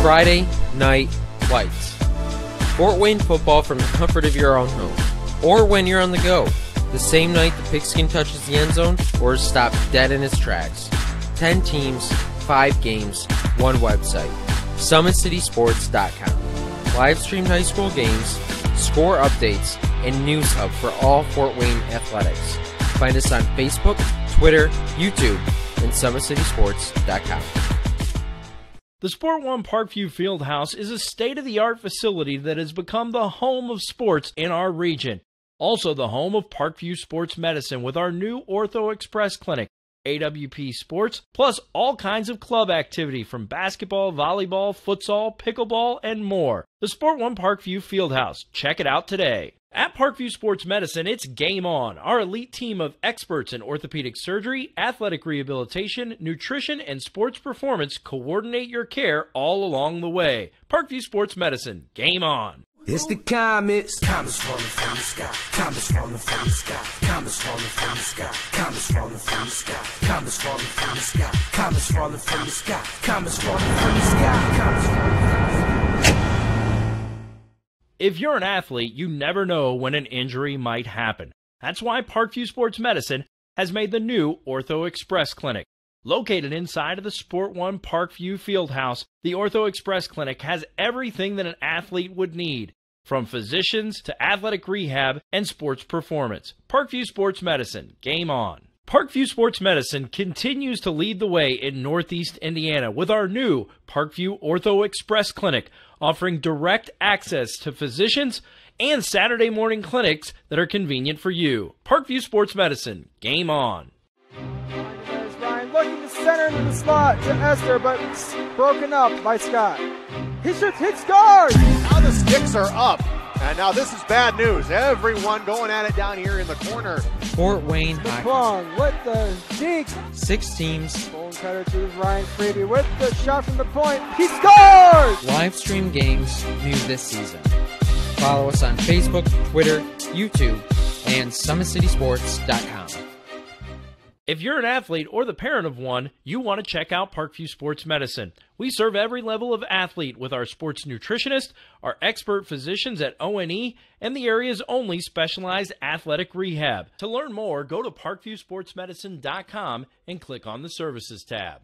Friday Night Lights. Fort Wayne football from the comfort of your own home, or when you're on the go. The same night the pigskin touches the end zone, or is stopped dead in its tracks. 10 teams, 5 games, 1 website. SummitCitySports.com. Live streamed high school games, score updates, and news hub for all Fort Wayne athletics. Find us on Facebook, Twitter, YouTube, and SummitCitySports.com. The Sport One Parkview Fieldhouse is a state-of-the-art facility that has become the home of sports in our region. Also the home of Parkview Sports Medicine with our new Ortho Express Clinic, AWP Sports, plus all kinds of club activity from basketball, volleyball, futsal, pickleball, and more. The Sport One Parkview Fieldhouse. Check it out today. At Parkview Sports Medicine, it's game on. Our elite team of experts in orthopedic surgery, athletic rehabilitation, nutrition, and sports performance coordinate your care all along the way. Parkview Sports Medicine, game on. It's the comets. Comets falling from the sky. Comets falling from the sky. Comets falling from the sky. Comets falling from the sky. Comets falling from the sky. Comets falling from the sky. Comets falling from the sky. Comets falling from the sky. If you're an athlete, you never know when an injury might happen. That's why Parkview Sports Medicine has made the new Ortho Express Clinic. Located inside of the Sport One Parkview Fieldhouse, the Ortho Express Clinic has everything that an athlete would need, from physicians to athletic rehab and sports performance. Parkview Sports Medicine, game on. Parkview Sports Medicine continues to lead the way in Northeast Indiana with our new Parkview Ortho Express Clinic, offering direct access to physicians and Saturday morning clinics that are convenient for you. Parkview Sports Medicine, game on. There's Ryan looking to center into the slot to Esther, but broken up by Scott. He shoots, hit, scores! Now the sticks are up. And now this is bad news. Everyone going at it down here in the corner. Fort Wayne McClung with the deke. 6 teams. Bone cutter to Ryan Freeby with the shot from the point. He scores! Live stream games new this season. Follow us on Facebook, Twitter, YouTube, and SummitCitySports.com. If you're an athlete or the parent of one, you want to check out Parkview Sports Medicine. We serve every level of athlete with our sports nutritionist, our expert physicians at O&E, and the area's only specialized athletic rehab. To learn more, go to parkviewsportsmedicine.com and click on the Services tab.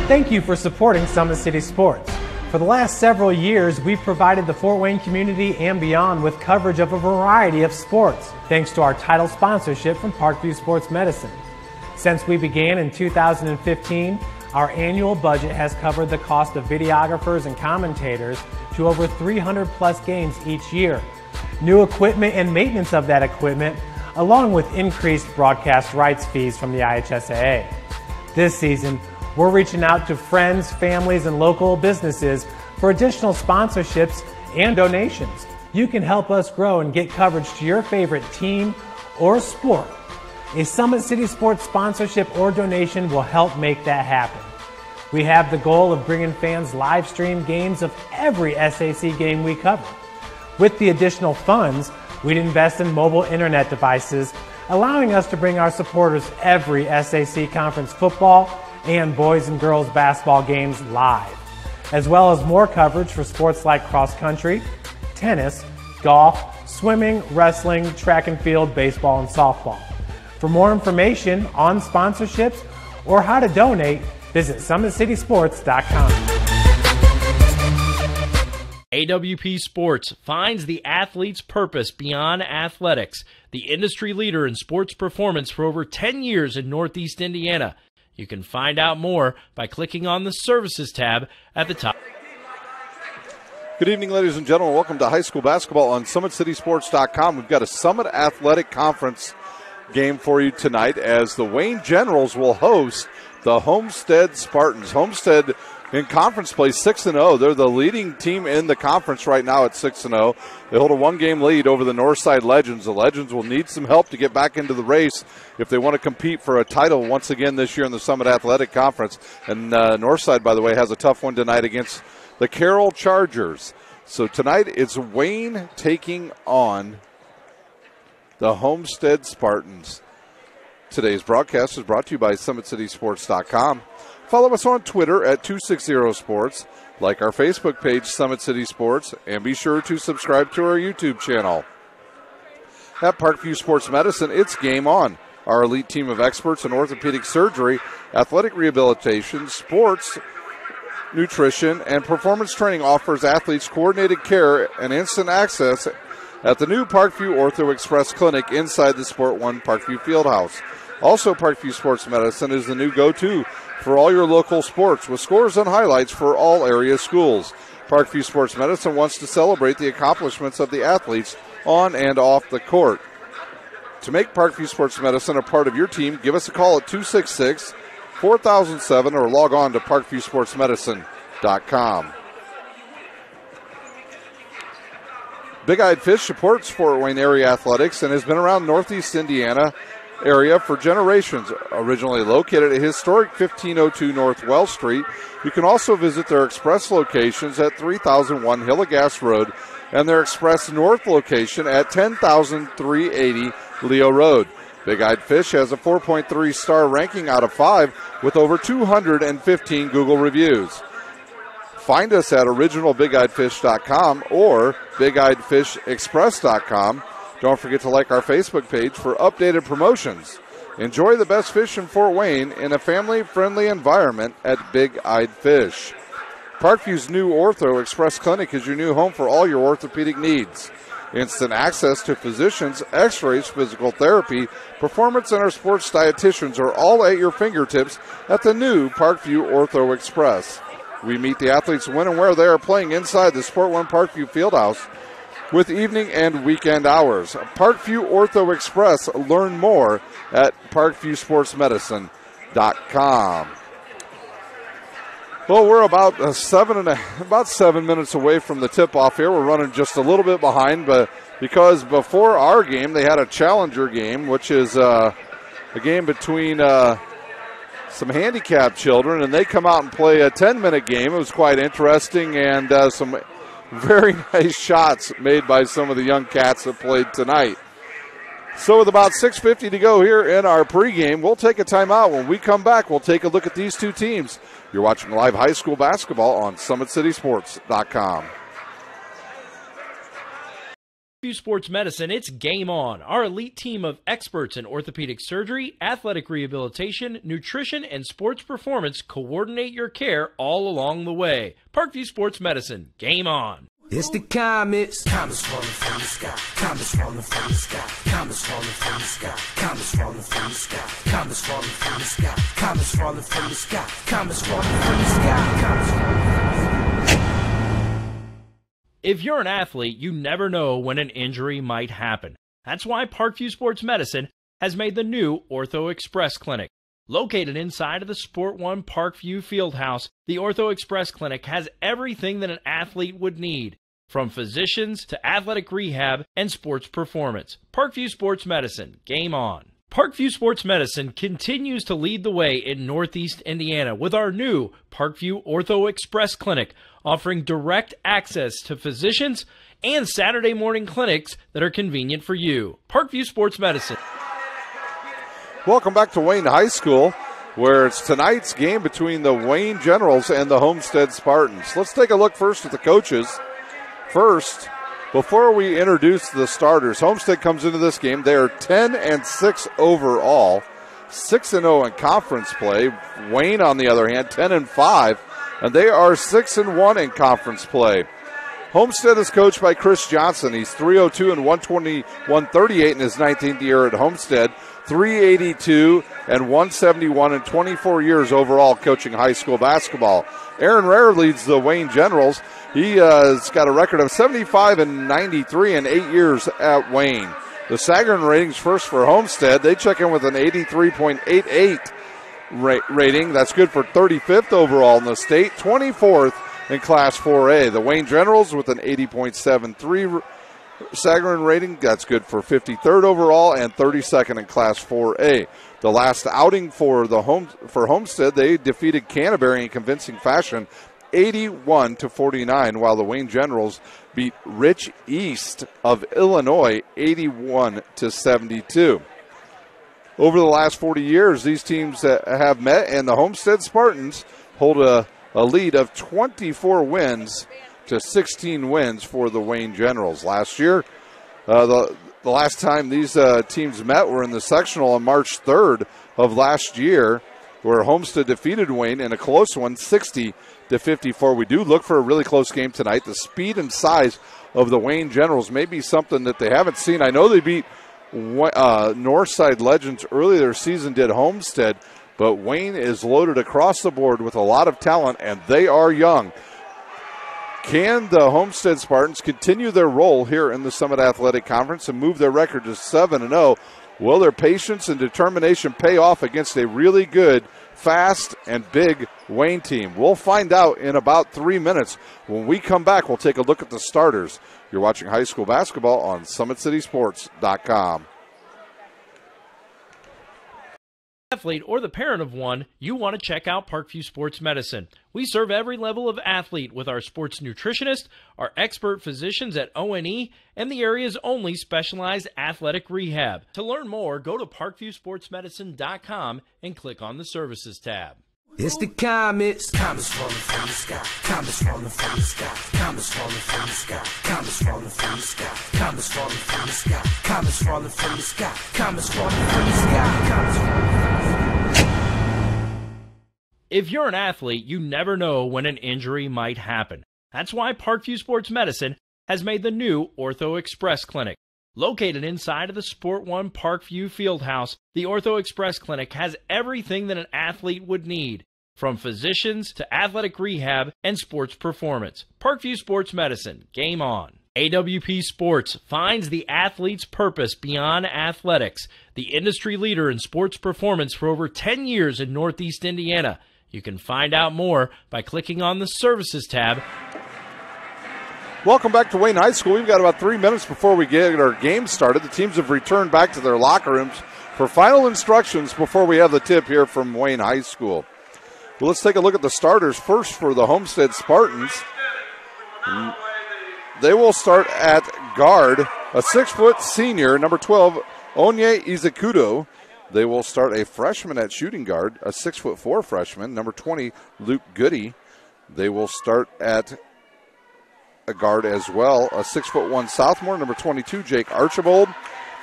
Thank you for supporting Summit City Sports. For the last several years, we've provided the Fort Wayne community and beyond with coverage of a variety of sports, thanks to our title sponsorship from Parkview Sports Medicine. Since we began in 2015, our annual budget has covered the cost of videographers and commentators to over 300 plus games each year. New equipment and maintenance of that equipment, along with increased broadcast rights fees from the IHSAA. This season, we're reaching out to friends, families, and local businesses for additional sponsorships and donations. You can help us grow and get coverage to your favorite team or sport. A Summit City Sports sponsorship or donation will help make that happen. We have the goal of bringing fans live stream games of every SAC game we cover. With the additional funds, we'd invest in mobile internet devices, allowing us to bring our supporters every SAC conference football and boys and girls basketball games live, as well as more coverage for sports like cross country, tennis, golf, swimming, wrestling, track and field, baseball, and softball. For more information on sponsorships or how to donate, visit SummitCitySports.com. AWP Sports finds the athlete's purpose beyond athletics, the industry leader in sports performance for over 10 years in Northeast Indiana. You can find out more by clicking on the Services tab at the top. Good evening, ladies and gentlemen. Welcome to high school basketball on SummitCitySports.com. We've got a Summit Athletic Conference game for you tonight as the Wayne Generals will host the Homestead Spartans. Homestead in conference play 6-0. They're the leading team in the conference right now at 6-0. They hold a 1-game lead over the Northside Legends. The Legends will need some help to get back into the race if they want to compete for a title once again this year in the Summit Athletic Conference. And Northside, by the way, has a tough one tonight against the Carroll Chargers. So tonight it's Wayne taking on the Homestead Spartans. Today's broadcast is brought to you by SummitCitySports.com. Follow us on Twitter at 260sports. Like our Facebook page, Summit City Sports, and be sure to subscribe to our YouTube channel. At Parkview Sports Medicine, it's game on. Our elite team of experts in orthopedic surgery, athletic rehabilitation, sports, nutrition, and performance training offers athletes coordinated care and instant access at the new Parkview Ortho Express Clinic inside the Sport One Parkview Fieldhouse. Also, Parkview Sports Medicine is the new go-to for all your local sports with scores and highlights for all area schools. Parkview Sports Medicine wants to celebrate the accomplishments of the athletes on and off the court. To make Parkview Sports Medicine a part of your team, give us a call at 266-4007 or log on to parkviewsportsmedicine.com. Big Eyed Fish supports Fort Wayne area athletics and has been around Northeast Indiana area for generations. Originally located at historic 1502 North Wells Street, you can also visit their express locations at 3001 Hillegas Road and their express north location at 10380 Leo Road. Big Eyed Fish has a 4.3 star ranking out of 5 with over 215 Google reviews. Find us at originalbigeyedfish.com or bigeyedfishexpress.com. Don't forget to like our Facebook page for updated promotions. Enjoy the best fish in Fort Wayne in a family-friendly environment at Big Eyed Fish. Parkview's new Ortho Express Clinic is your new home for all your orthopedic needs. Instant access to physicians, x-rays, physical therapy, performance, and our sports dietitians are all at your fingertips at the new Parkview Ortho Express. We meet the athletes when and where they are playing inside the Sport One Parkview Fieldhouse with evening and weekend hours. Parkview Ortho Express. Learn more at parkviewsportsmedicine.com. Well, we're about 7 minutes away from the tip-off here. We're running just a little bit behind, but because before our game they had a challenger game, which is a game between some handicapped children, and they come out and play a 10-minute game. It was quite interesting, and some very nice shots made by some of the young cats that played tonight. So with about 6:50 to go here in our pregame, we'll take a timeout. When we come back, we'll take a look at these two teams. You're watching live high school basketball on SummitCitySports.com. Sports Medicine, it's game on. Our elite team of experts in orthopedic surgery, athletic rehabilitation, nutrition, and sports performance coordinate your care all along the way. Parkview Sports Medicine, game on. It's the comets. Comets falling from the sky. Comets falling from the sky. Comets falling from the sky. Comets falling from the sky. Comets falling from the sky. Comets falling from the sky. Comets falling from the sky. Comets falling from the sky. If you're an athlete, you never know when an injury might happen. That's why Parkview Sports Medicine has made the new Ortho Express Clinic. Located inside of the Sport One Parkview Fieldhouse, the Ortho Express Clinic has everything that an athlete would need, from physicians to athletic rehab and sports performance. Parkview Sports Medicine, game on. Parkview Sports Medicine continues to lead the way in Northeast Indiana with our new Parkview Ortho Express Clinic, offering direct access to physicians and Saturday morning clinics that are convenient for you. Parkview Sports Medicine. Welcome back to Wayne High School, where it's tonight's game between the Wayne Generals and the Homestead Spartans. Let's take a look first at the coaches. First, before we introduce the starters, Homestead comes into this game. They are 10-6 overall, 6-0 in conference play. Wayne, on the other hand, 10-5, and they are 6-1 in conference play. Homestead is coached by Chris Johnson. He's 302 and 138 in his 19th year at Homestead, 382 and 171 in 24 years overall coaching high school basketball. Aaron Rare leads the Wayne Generals. He has got a record of 75 and 93 in 8 years at Wayne. The Sagarin ratings first for Homestead. They check in with an 83.88 rating. That's good for 35th overall in the state, 24th in Class 4A. The Wayne Generals with an 80.73 Sagarin rating. That's good for 53rd overall and 32nd in Class 4A. The last outing for Homestead, they defeated Canterbury in convincing fashion, 81-49, while the Wayne Generals beat Rich East of Illinois, 81-72. over the last 40 years, these teams have met, and the Homestead Spartans hold a lead of 24 wins to 16 wins for the Wayne Generals. Last year, the last time these teams met were in the sectional on March 3rd of last year, where Homestead defeated Wayne in a close one, 60-54. We do look for a really close game tonight. The speed and size of the Wayne Generals may be something that they haven't seen. I know they beat Northside Legends earlier this season, did Homestead, but Wayne is loaded across the board with a lot of talent, and they are young. Can the Homestead Spartans continue their role here in the Summit Athletic Conference and move their record to 7-0? Will their patience and determination pay off against a really good, fast, and big Wayne team? We'll find out in about 3 minutes. When we come back, we'll take a look at the starters. You're watching high school basketball on SummitCitySports.com. Athlete or the parent of one, you want to check out Parkview Sports Medicine. We serve every level of athlete with our sports nutritionist, our expert physicians at O&E, and the area's only specialized athletic rehab. To learn more, go to parkviewsportsmedicine.com and click on the Services tab. It's the comets. Comets falling from the sky. Comets falling from the sky. Comets falling from the sky. Comets falling from the sky. Comets falling from the sky. Comets falling from the sky. Comets falling from the sky. Comets falling from the sky. If you're an athlete, you never know when an injury might happen. That's why Parkview Sports Medicine has made the new Ortho Express Clinic. Located inside of the Sport One Parkview Fieldhouse, the Ortho Express Clinic has everything that an athlete would need, from physicians to athletic rehab and sports performance. Parkview Sports Medicine, game on. AWP Sports finds the athlete's purpose beyond athletics, the industry leader in sports performance for over 10 years in Northeast Indiana. You can find out more by clicking on the Services tab. Welcome back to Wayne High School. We've got about 3 minutes before we get our game started. The teams have returned back to their locker rooms for final instructions before we have the tip here from Wayne High School. Well, let's take a look at the starters first for the Homestead Spartans. They will start at guard, a 6-foot senior, number 12, Onye Izakudo. They will start a freshman at shooting guard, a 6'4" freshman, number 20, Luke Goody. They will start at a guard as well, a 6'1" sophomore, number 22, Jake Archibald.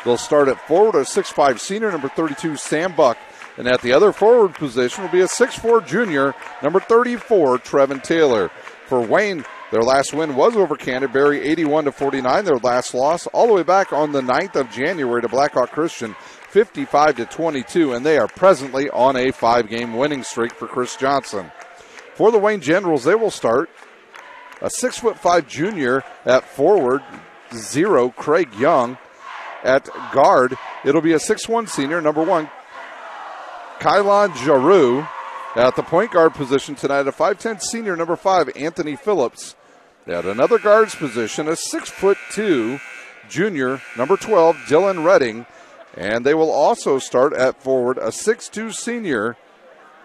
They'll start at forward, a 6'5" senior, number 32, Sam Buck. And at the other forward position will be a 6'4" junior, number 34, Trevin Taylor. For Wayne, their last win was over Canterbury, 81-49. Their last loss all the way back on the 9th of January to Blackhawk Christian, 55-22, and they are presently on a 5-game winning streak for Chris Johnson. For the Wayne Generals, they will start a 6'5" junior at forward, 0, Craig Young. At guard, it'll be a 6'1" senior, number 1, Kylon Jaru. At the point guard position tonight, a 5'10" senior, number 5, Anthony Phillips. At another guard's position, a 6'2" junior, number 12, Dylan Redding. And they will also start at forward, a 6'2" senior,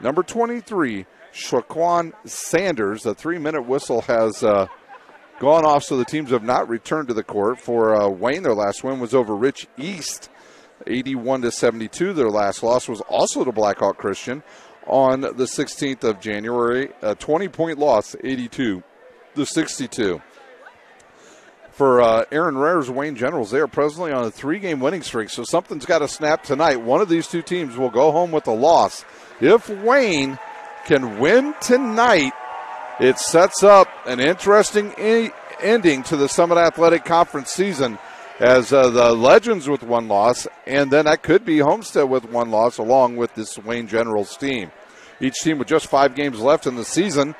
number 23, Shaquan Sanders. The 3-minute whistle has gone off, so the teams have not returned to the court. For Wayne, their last win was over Rich East, 81-72. Their last loss was also to Blackhawk Christian on the 16th of January, a 20-point loss, 82-62. For Aaron Rare's Wayne Generals, they are presently on a 3-game winning streak, so something's got to snap tonight. One of these two teams will go home with a loss. If Wayne can win tonight, it sets up an interesting ending to the Summit Athletic Conference season, as the Legends with 1 loss, and then that could be Homestead with 1 loss along with this Wayne Generals team. Each team with just 5 games left in the season.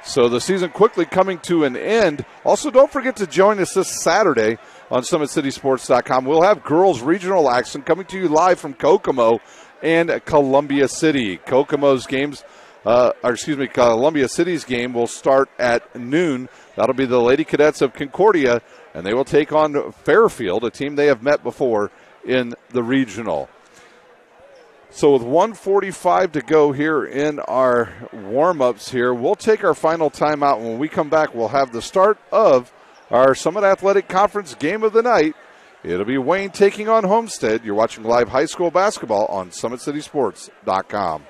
So the season quickly coming to an end. Also, don't forget to join us this Saturday on SummitCitySports.com. We'll have girls regional action coming to you live from Kokomo and Columbia City. Columbia City's game will start at noon. That'll be the Lady Cadets of Concordia, and they will take on Fairfield, a team they have met before in the regional. So with 1:45 to go here in our warm-ups here, we'll take our final timeout. When we come back, we'll have the start of our Summit Athletic Conference game of the night It'll be Wayne taking on Homestead. You're watching live high school basketball on SummitCitySports.com.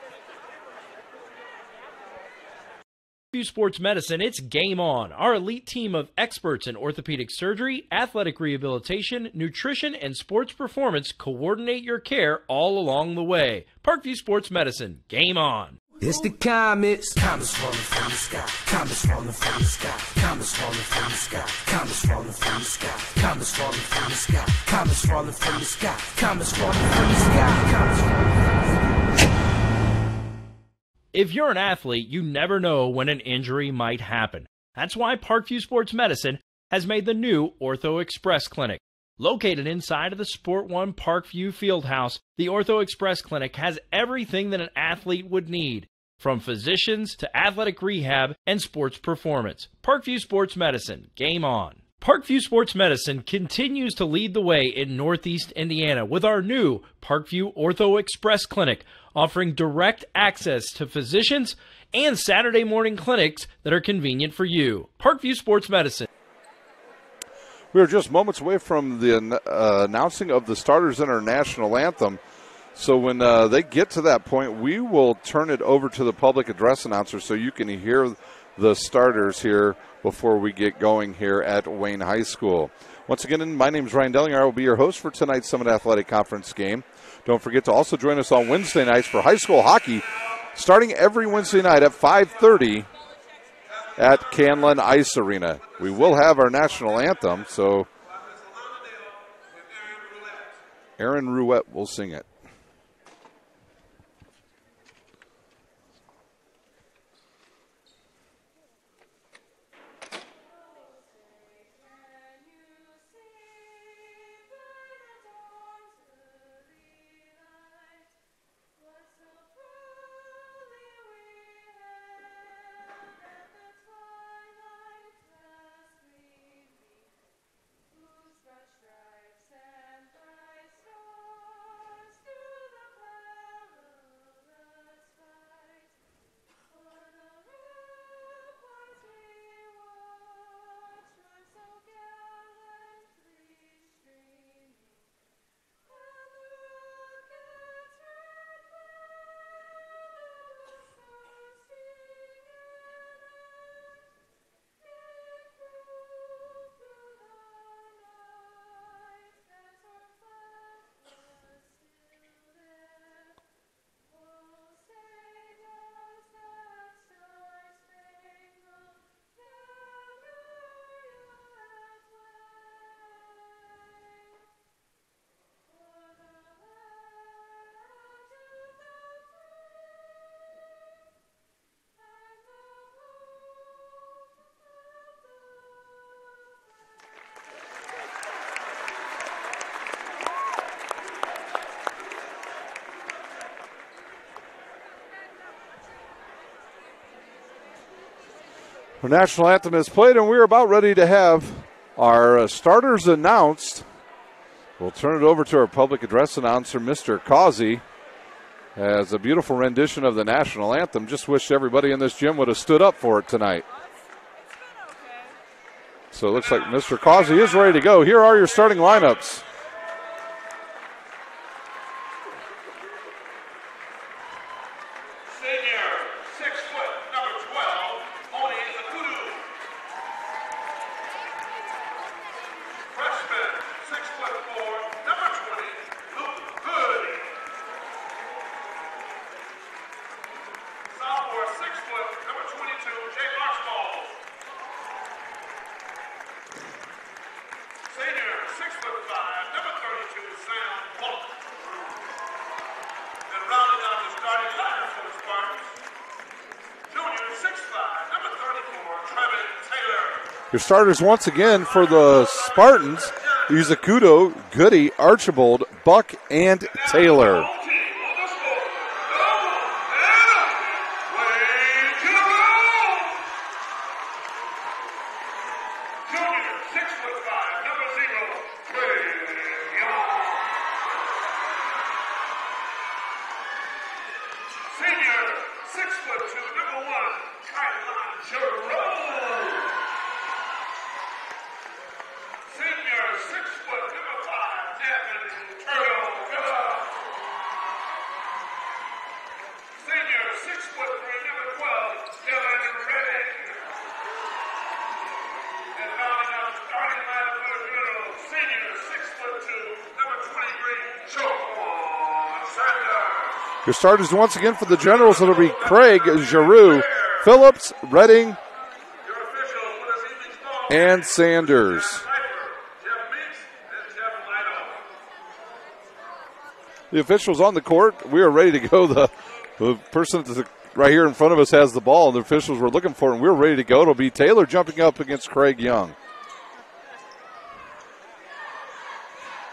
Sports Medicine, it's game on. Our elite team of experts in orthopedic surgery, athletic rehabilitation, nutrition, and sports performance coordinate your care all along the way. Parkview Sports Medicine, game on. It's the comets. Comets falling from the sky. Comets falling from the sky. Comets falling from the sky. Comets falling from the sky. Comets falling from the sky. Comets falling from the sky. Comets falling from the sky. Comets falling from the sky. If you're an athlete, you never know when an injury might happen. That's why Parkview Sports Medicine has made the new Ortho Express Clinic. Located inside of the Sport One Parkview Fieldhouse, the Ortho Express Clinic has everything that an athlete would need, from physicians to athletic rehab and sports performance. Parkview Sports Medicine, game on. Parkview Sports Medicine continues to lead the way in Northeast Indiana with our new Parkview Ortho Express Clinic, offering direct access to physicians and Saturday morning clinics that are convenient for you. Parkview Sports Medicine. We are just moments away from the announcing of the starters in our national anthem. So when they get to that point, we will turn it over to the public address announcer so you can hear the starters here before we get going here at Wayne High School. Once again, my name is Ryan Dellinger. I will be your host for tonight's Summit Athletic Conference game. Don't forget to also join us on Wednesday nights for high school hockey, starting every Wednesday night at 5:30 at Canlan Ice Arena. We will have our national anthem, so Aaron Ruette will sing it. Our national anthem is played, and we're about ready to have our starters announced. We'll turn it over to our public address announcer, Mr. Causey, as a beautiful rendition of the national anthem. Just wish everybody in this gym would have stood up for it tonight. So it looks like Mr. Causey is ready to go. Here are your starting lineups. Your starters once again for the Spartans, Izakudo, Goody, Archibald, Buck, and Taylor. Senior, 6', number 5. Your starters once again for the Generals, it'll be Craig, Giroux, Phillips, Redding, and Sanders. The officials on the court, we are ready to go. The person right here in front of us has the ball, and the officials were looking for it, and we're ready to go. It'll be Taylor jumping up against Craig Young.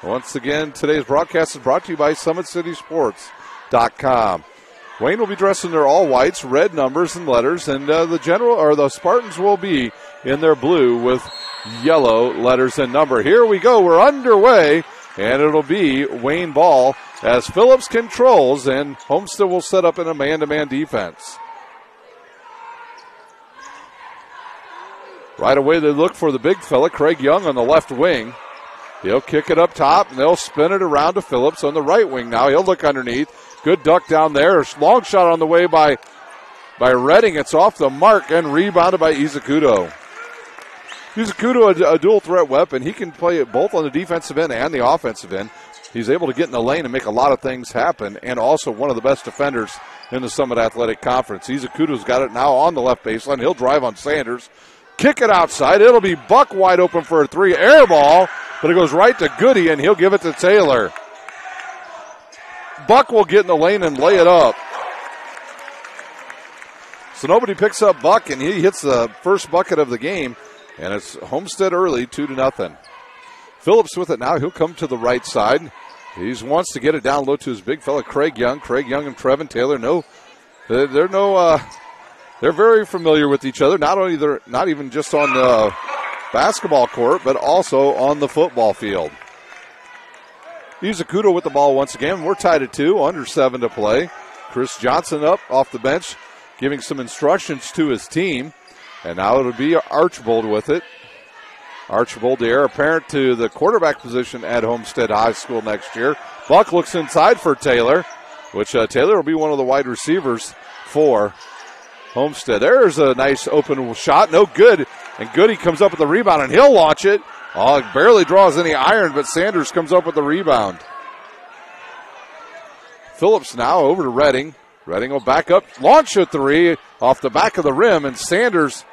Once again, today's broadcast is brought to you by SummitCitySports.com. Wayne will be dressed in their all whites, red numbers and letters, and the Spartans will be in their blue with yellow letters and number. Here we go. We're underway, and it'll be Wayne ball as Phillips controls, and Homestead will set up in a man-to-man defense. Right away, they look for the big fella, Craig Young, on the left wing. He'll kick it up top, and they'll spin it around to Phillips on the right wing now. He'll look underneath. Good duck down there. Long shot on the way by Redding. It's off the mark and rebounded by Izakudo. Izakudo, a dual threat weapon. He can play it both on the defensive end and the offensive end. He's able to get in the lane and make a lot of things happen, and also one of the best defenders in the Summit Athletic Conference. Izakudo's got it now on the left baseline. He'll drive on Sanders. Kick it outside. It'll be Buck wide open for a three. Air ball, but it goes right to Goody, and he'll give it to Taylor. Buck will get in the lane and lay it up. So nobody picks up Buck, and he hits the first bucket of the game, and it's Homestead early, 2-0. Phillips with it now. He'll come to the right side. He wants to get it down low to his big fella, Craig Young. Craig Young and Trevin Taylor. They're very familiar with each other. Not even just on the basketball court, but also on the football field. Izakudo with the ball once again. We're tied at 2, under 7 to play. Chris Johnson up off the bench, giving some instructions to his team. And now it'll be Archbold with it. Archbold, the heir apparent to the quarterback position at Homestead High School next year. Buck looks inside for Taylor, which Taylor will be one of the wide receivers for Homestead. There's a nice open shot. No good. And Goody comes up with the rebound, and he'll launch it. Oh, it barely draws any iron, but Sanders comes up with the rebound. Phillips now over to Redding. Redding will back up, launch a three off the back of the rim, and Sanders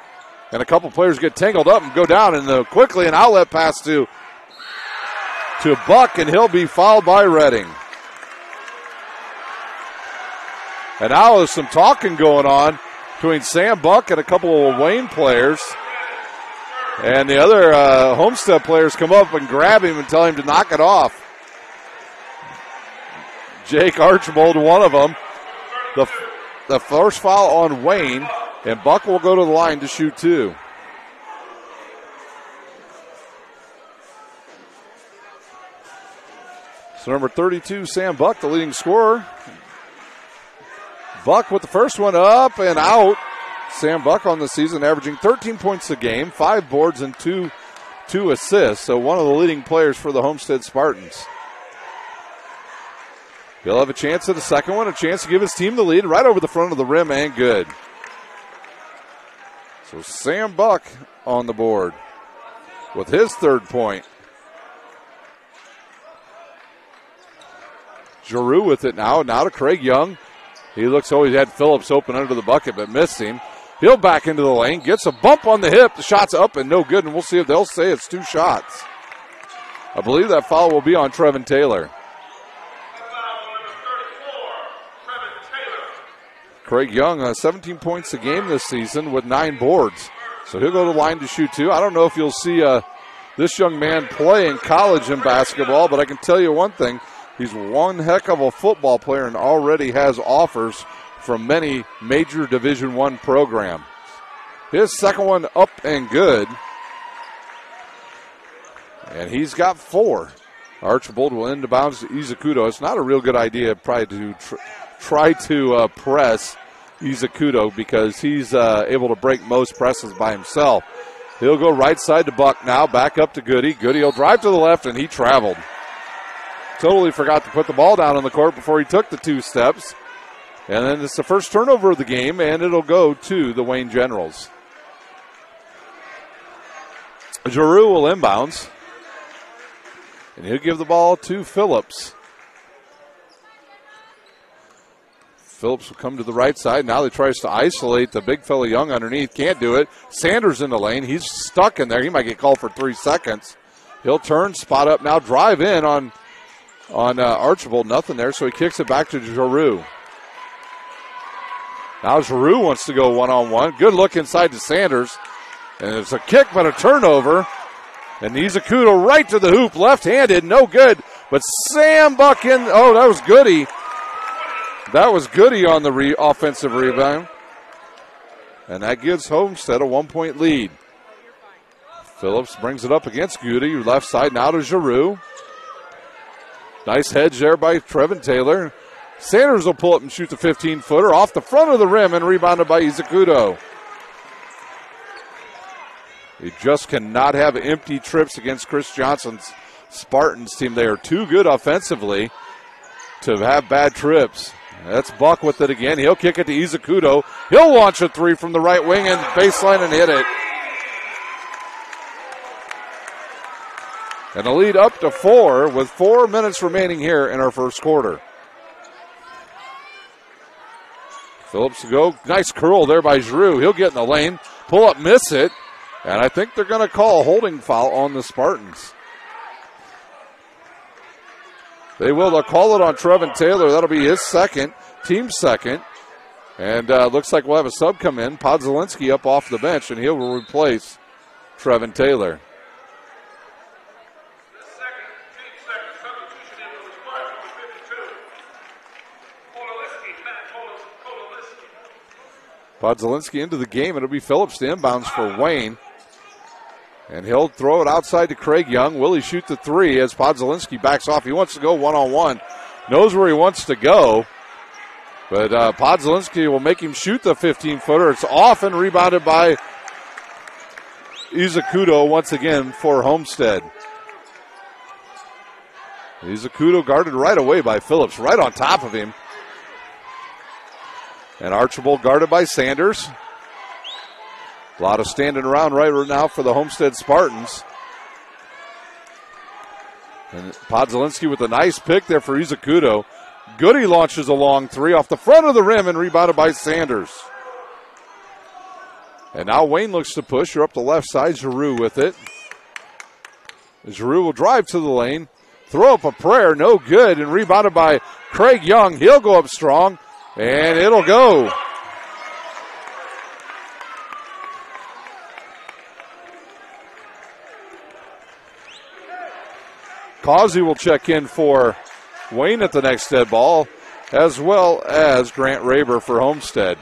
and a couple players get tangled up and go down, and quickly an outlet pass to Buck, and he'll be fouled by Redding. And now there's some talking going on between Sam Buck and a couple of Wayne players. And the other Homestead players come up and grab him and tell him to knock it off. Jake Archbold, one of them. The first foul on Wayne, and Buck will go to the line to shoot 2. So number 32, Sam Buck, the leading scorer. Buck with the first one up and out. Sam Buck on the season averaging 13 points a game, 5 boards and 2 assists. So one of the leading players for the Homestead Spartans. He'll have a chance at the second one, a chance to give his team the lead right over the front of the rim, and good. So Sam Buck on the board with his third point. Giroux with it now to Craig Young. He looks, he had Phillips open under the bucket, but missed him. He'll back into the lane, gets a bump on the hip. The shot's up and no good, and we'll see if they'll say it's 2 shots. I believe that foul will be on Trevin Taylor. Craig Young, 17 points a game this season with 9 boards. So he'll go to the line to shoot 2. I don't know if you'll see this young man play in college in basketball, but I can tell you one thing. He's one heck of a football player and already has offers from many major Division I programs. His second one up and good. And he's got 4. Archbold will end the bounds to Izakudo. It's not a real good idea probably to try to press Izakudo because he's able to break most presses by himself. He'll go right side to Buck now, back up to Goody. Goody will drive to the left, and he traveled. Totally forgot to put the ball down on the court before he took the 2 steps. And then it's the first turnover of the game, and it'll go to the Wayne Generals. Giroux will inbounds. And he'll give the ball to Phillips. Phillips will come to the right side. Now he tries to isolate the big fella Young underneath. Can't do it. Sanders in the lane. He's stuck in there. He might get called for 3 seconds. He'll turn, spot up now, drive in on Archibald. Nothing there, so he kicks it back to Giroux. Now Giroux wants to go one-on-one. Good look inside to Sanders. And it's a kick, but a turnover. And Izakudo right to the hoop, left-handed, no good. But Sam Buck in. Oh, that was Goody. That was Goody on the offensive rebound. And that gives Homestead a 1-point lead. Phillips brings it up against Goody. Left side now to Giroux. Nice hedge there by Trevin Taylor. Sanders will pull up and shoot the 15-footer off the front of the rim and rebounded by Izakudo. He just cannot have empty trips against Chris Johnson's Spartans team. They are too good offensively to have bad trips. That's Buck with it again. He'll kick it to Izakudo. He'll launch a 3 from the right wing and baseline and hit it. And a lead up to 4 with 4 minutes remaining here in our first quarter. Phillips to go. Nice curl there by Giroux. He'll get in the lane. Pull up, miss it. And I think they're going to call a holding foul on the Spartans. They will. They'll call it on Trevin Taylor. That'll be his second, team second. And looks like we'll have a sub come in. Podzalinski up off the bench, and he'll replace Trevin Taylor. Podzalinski into the game. It'll be Phillips to inbounds for Wayne. And he'll throw it outside to Craig Young. Will he shoot the 3 as Podzalinski backs off? He wants to go one-on-one. Knows where he wants to go. But Podzalinski will make him shoot the 15-footer. It's off and rebounded by Izakudo once again for Homestead. Izakudo guarded right away by Phillips, right on top of him. And Archibald guarded by Sanders. A lot of standing around right now for the Homestead Spartans. And Podzalinski with a nice pick there for Izakudo. Goody launches a long 3 off the front of the rim and rebounded by Sanders. And now Wayne looks to push. You're up the left side. Giroux with it. Giroux will drive to the lane. Throw up a prayer. No good. And rebounded by Craig Young. He'll go up strong. And it'll go. Causey will check in for Wayne at the next dead ball, as well as Grant Raber for Homestead.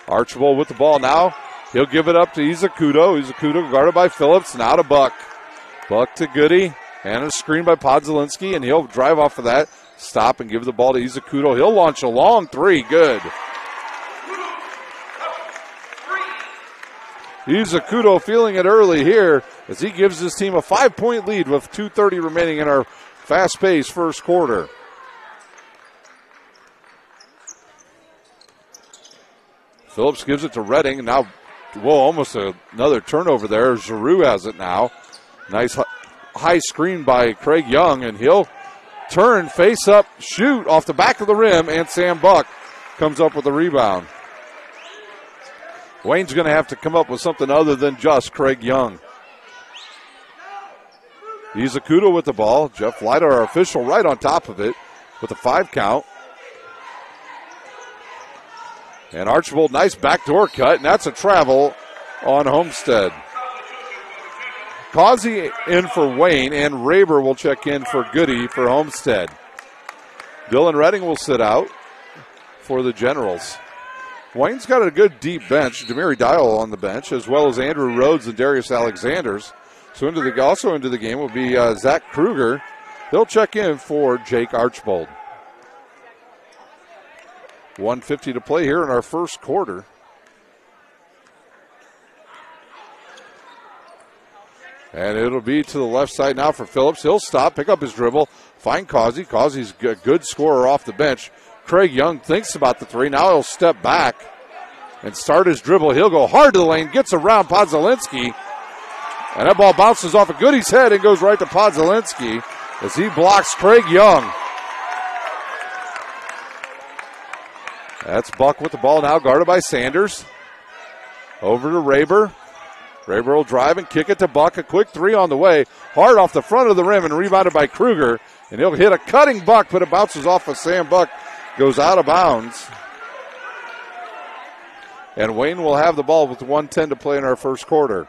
Archibald with the ball now. He'll give it up to Izakudo. Izakudo guarded by Phillips. Now to Buck. Buck to Goody. And a screen by Podzalinski, and he'll drive off of that. Stop and give the ball to Izakudo. He'll launch a long 3. Good. Izakudo feeling it early here as he gives his team a 5-point lead with 2:30 remaining in our fast-paced first quarter. Phillips gives it to Redding. Now, almost another turnover there. Giroux has it now. Nice high screen by Craig Young, and he'll turn, face up, shoot off the back of the rim, and Sam Buck comes up with the rebound. Wayne's going to have to come up with something other than just Craig Young. Izakudo with the ball. Jeff Leiter, our official, right on top of it with a 5 count. And Archibald, nice backdoor cut, and that's a travel on Homestead. Causey in for Wayne, and Raber will check in for Goody for Homestead. Dylan Redding will sit out for the Generals. Wayne's got a good deep bench. Demary Dial on the bench, as well as Andrew Rhodes and Darius Alexanders. So also into the game will be Zach Kruger. He'll check in for Jake Archibald. 1:50 to play here in our first quarter. And it'll be to the left side now for Phillips. He'll stop, pick up his dribble, find Causey. Causey's a good scorer off the bench. Craig Young thinks about the 3. Now he'll step back and start his dribble. He'll go hard to the lane, gets around Podzalinski. And that ball bounces off of Goody's head and goes right to Podzalinski as he blocks Craig Young. That's Buck with the ball now, guarded by Sanders. Over to Raber. Raber will drive and kick it to Buck. A quick three on the way. Hard off the front of the rim and rebounded by Kruger. And he'll hit a cutting Buck, but it bounces off of Sam Buck. Goes out of bounds. And Wayne will have the ball with 1:10 to play in our first quarter.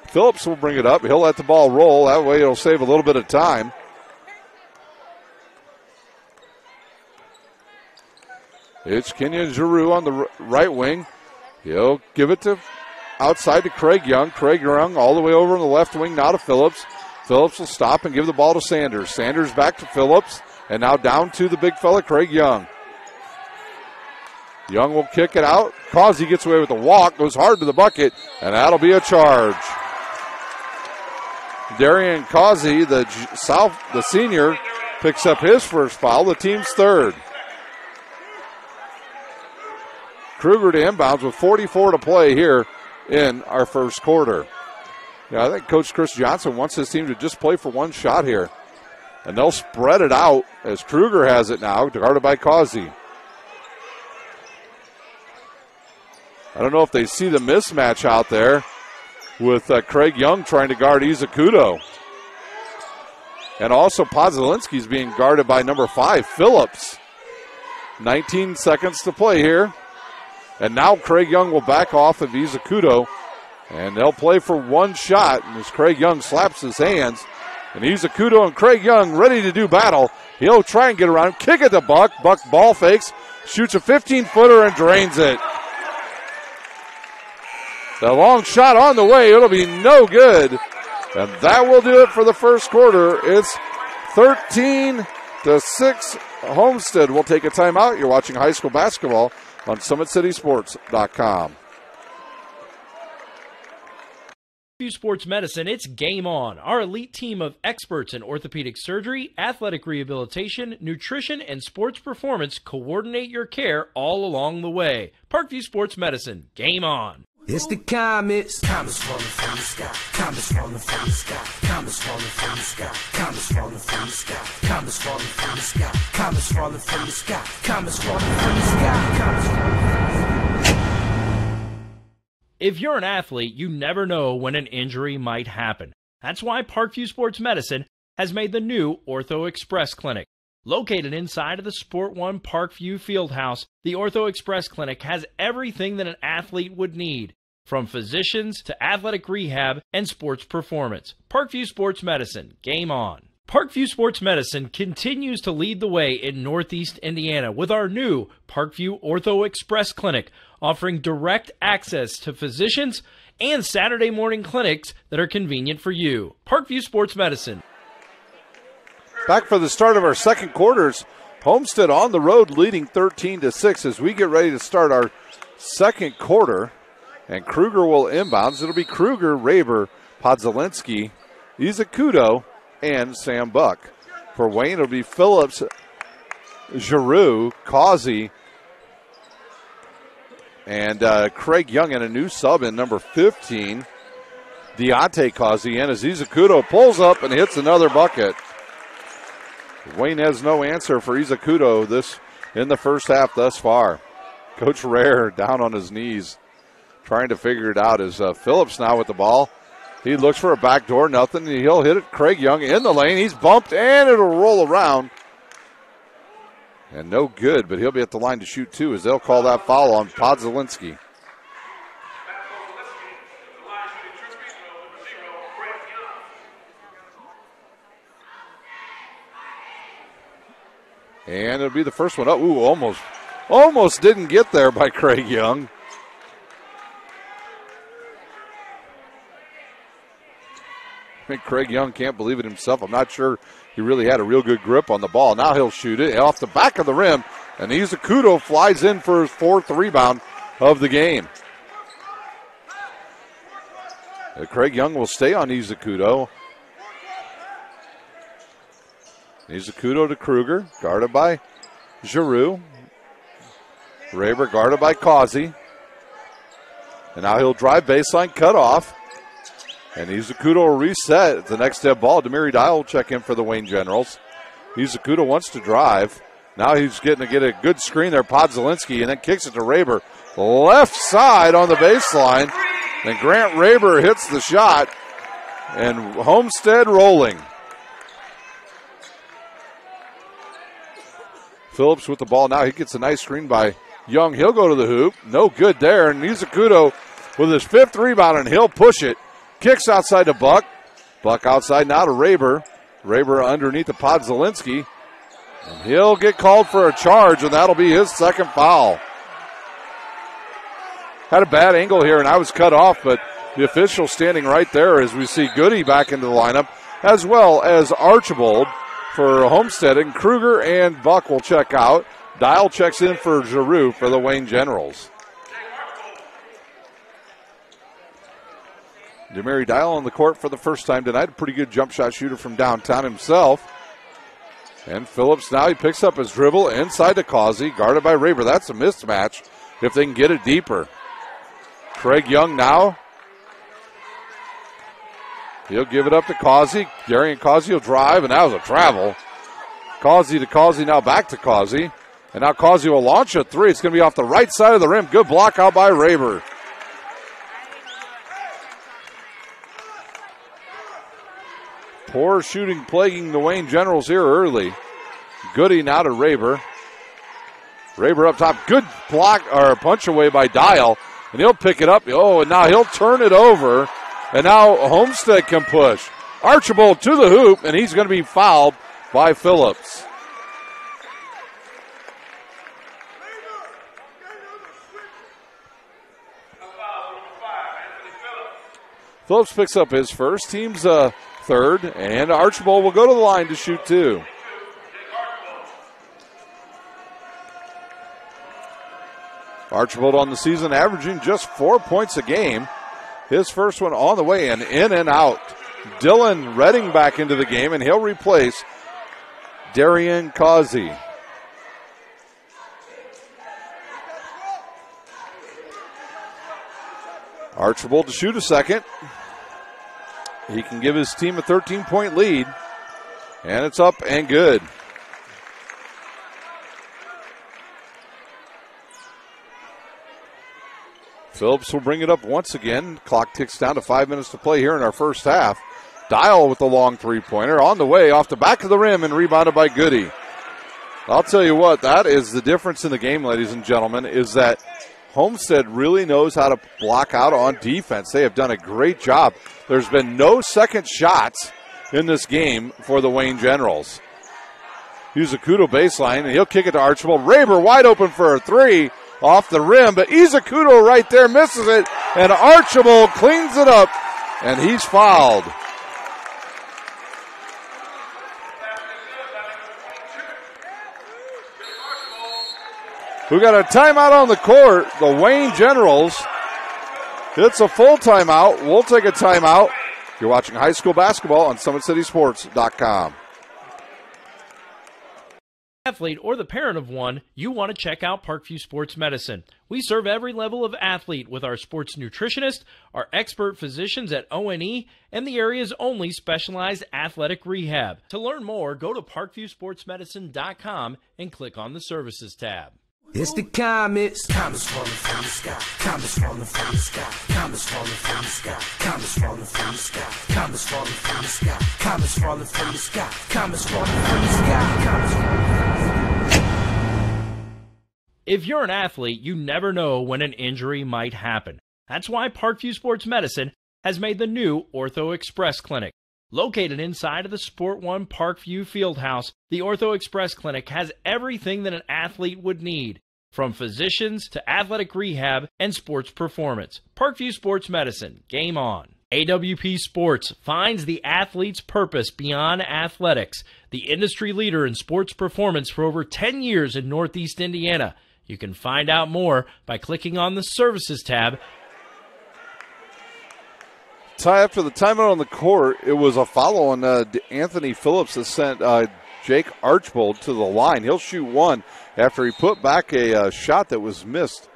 Phillips will bring it up. He'll let the ball roll. That way it'll save a little bit of time. It's Kenyon Giroux on the right wing. He'll give it to outside to Craig Young. Craig Young all the way over on the left wing now to Phillips. Phillips will stop and give the ball to Sanders. Sanders back to Phillips. And now down to the big fella, Craig Young. Young will kick it out. Causey gets away with the walk. Goes hard to the bucket. And that'll be a charge. Darian Causey, the senior, picks up his first foul, the team's third. Kruger to inbounds with 44 to play here in our first quarter. Yeah, I think Coach Chris Johnson wants his team to just play for one shot here. And they'll spread it out as Kruger has it now, guarded by Causey. I don't know if they see the mismatch out there with Craig Young trying to guard Izakudo. And also Podzalinski's being guarded by number 5, Phillips. 19 seconds to play here. And now Craig Young will back off of Izakudo. And they'll play for one shot as Craig Young slaps his hands. And Izakudo and Craig Young ready to do battle. He'll try and get around, kick it to Buck. Buck ball fakes, shoots a 15-footer and drains it. The long shot on the way. It'll be no good. And that will do it for the first quarter. It's 13-6. Homestead will take a timeout. You're watching high school basketball on SummitCitySports.com. Sports Medicine, it's game on. Our elite team of experts in orthopedic surgery, athletic rehabilitation, nutrition, and sports performance coordinate your care all along the way. Parkview Sports Medicine, game on. It's the comets. Comets falling from the sky. Comets falling from the sky. Comets falling from the sky. Comets falling from the sky. Comets falling from the sky. Comets falling from the sky. Comets falling from the sky. Comets falling from the sky. If you're an athlete, you never know when an injury might happen. That's why Parkview Sports Medicine has made the new Ortho Express Clinic. Located inside of the Sport One Parkview Fieldhouse, the Ortho Express Clinic has everything that an athlete would need, from physicians to athletic rehab and sports performance. Parkview Sports Medicine, game on. Parkview Sports Medicine continues to lead the way in Northeast Indiana with our new Parkview Ortho Express Clinic, offering direct access to physicians and Saturday morning clinics that are convenient for you. Parkview Sports Medicine. Back for the start of our second quarters. Homestead on the road leading 13-6 as we get ready to start our second quarter. And Kruger will inbounds. It'll be Kruger, Raber, Podzalinski, Izakudo, and Sam Buck. For Wayne, it'll be Phillips, Giroux, Causey, and Craig Young, and a new sub in number 15, Deontay Causey. And as Izakudo pulls up and hits another bucket. Wayne has no answer for Izakudo this in the first half thus far. Coach Rare down on his knees trying to figure it out as Phillips now with the ball. He looks for a backdoor, nothing. He'll hit it. Craig Young in the lane. He's bumped, and it'll roll around. And no good, but he'll be at the line to shoot two as they'll call that foul on Podzalinski. And it'll be the first one up. Ooh, almost didn't get there by Craig Young. I think Craig Young can't believe it himself. I'm not sure he really had a real good grip on the ball. Now he'll shoot it off the back of the rim, and Izakudo flies in for his fourth rebound of the game. Craig Young will stay on Izakudo. Izakudo to Kruger, guarded by Giroux. Raber guarded by Causey. And now he'll drive baseline, cut off. And Izakudo will reset. The next step ball, Demiri Dial will check in for the Wayne Generals. Izakudo wants to drive. Now he's getting to get a good screen there, Podzalinski, and then kicks it to Raber. Left side on the baseline. And Grant Raber hits the shot. And Homestead rolling. Phillips with the ball now. He gets a nice screen by Young. He'll go to the hoop. No good there. And Izakudo with his 5th rebound, and he'll push it. Kicks outside to Buck. Buck outside now to Raber. Raber underneath the Podzalinski. And he'll get called for a charge, and that'll be his 2nd foul. Had a bad angle here, and I was cut off, but the official standing right there as we see Goody back into the lineup, as well as Archibald for Homestead, and Kruger and Buck will check out. Dial checks in for Giroux for the Wayne Generals. DeMary Dial on the court for the first time tonight. A pretty good jump shot shooter from downtown himself. And Phillips now, he picks up his dribble inside to Causey, guarded by Raber. That's a mismatch if they can get it deeper. Craig Young now. He'll give it up to Causey. Darian Causey will drive, and that was a travel. Causey to Causey, now back to Causey. And now Causey will launch a 3. It's going to be off the right side of the rim. Good block out by Raber. Poor shooting plaguing the Wayne Generals here early. Goody now to Raber. Raber up top. Good block or punch away by Dial. And he'll pick it up. Oh, and now he'll turn it over. And now Homestead can push. Archibald to the hoop, and he's going to be fouled by Phillips. Phillips picks up his first, team's 3rd, and Archibald will go to the line to shoot 2. Archibald on the season averaging just 4 points a game. His first one on the way and in and out. Dylan Redding back into the game, and he'll replace Darian Causey. Archibald to shoot a second. He can give his team a 13-point lead, and it's up and good. Phillips will bring it up once again. Clock ticks down to 5 minutes to play here in our first half. Dial with the long 3-pointer on the way off the back of the rim and rebounded by Goody. I'll tell you what, that is the difference in the game, ladies and gentlemen, is that Homestead really knows how to block out on defense. They have done a great job. There's been no second shots in this game for the Wayne Generals. Izakudo baseline, and he'll kick it to Archibald. Raber wide open for a 3 off the rim, but Izakudo right there misses it, and Archibald cleans it up, and he's fouled. We got a timeout on the court. The Wayne Generals. It's a full timeout. We'll take a timeout. You're watching high school basketball on SummitCitySports.com. Athlete or the parent of one, you want to check out Parkview Sports Medicine. We serve every level of athlete with our sports nutritionist, our expert physicians at O&E, and the area's only specialized athletic rehab. To learn more, go to parkviewsportsmedicine.com and click on the Services tab. It's the comets. Comets falling from the sky. Comets falling from the sky. Comets falling from the sky. Comets falling from the sky. Comets falling from the sky. Comets falling from the sky. Comets falling from the sky. Comets falling from the sky. If you're an athlete, you never know when an injury might happen. That's why Parkview Sports Medicine has made the new Ortho Express Clinic. Located inside of the Sport One Parkview Fieldhouse, the Ortho Express Clinic has everything that an athlete would need, from physicians to athletic rehab and sports performance. Parkview Sports Medicine, game on. AWP Sports finds the athlete's purpose beyond athletics, the industry leader in sports performance for over 10 years in Northeast Indiana. You can find out more by clicking on the Services tab. After the timeout on the court, it was a foul on Anthony Phillips that sent Jake Archibald to the line. He'll shoot one after he put back a shot that was missed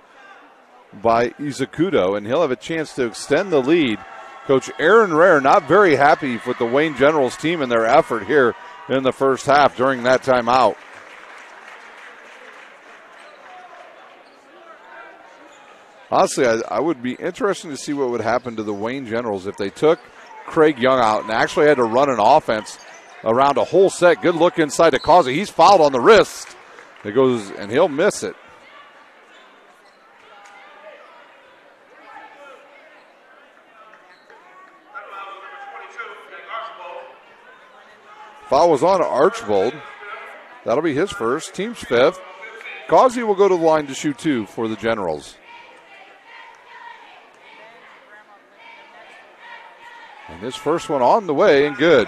by Izakudo, and he'll have a chance to extend the lead. Coach Aaron Rare not very happy with the Wayne Generals team and their effort here in the first half during that timeout. Honestly, I would be interested to see what would happen to the Wayne Generals if they took Craig Young out and actually had to run an offense around a whole set. Good look inside to Causey. He's fouled on the wrist. It goes, and he'll miss it. Foul was on Archbold. That'll be his first, team's fifth. Causey will go to the line to shoot 2 for the Generals. And his first one on the way and good.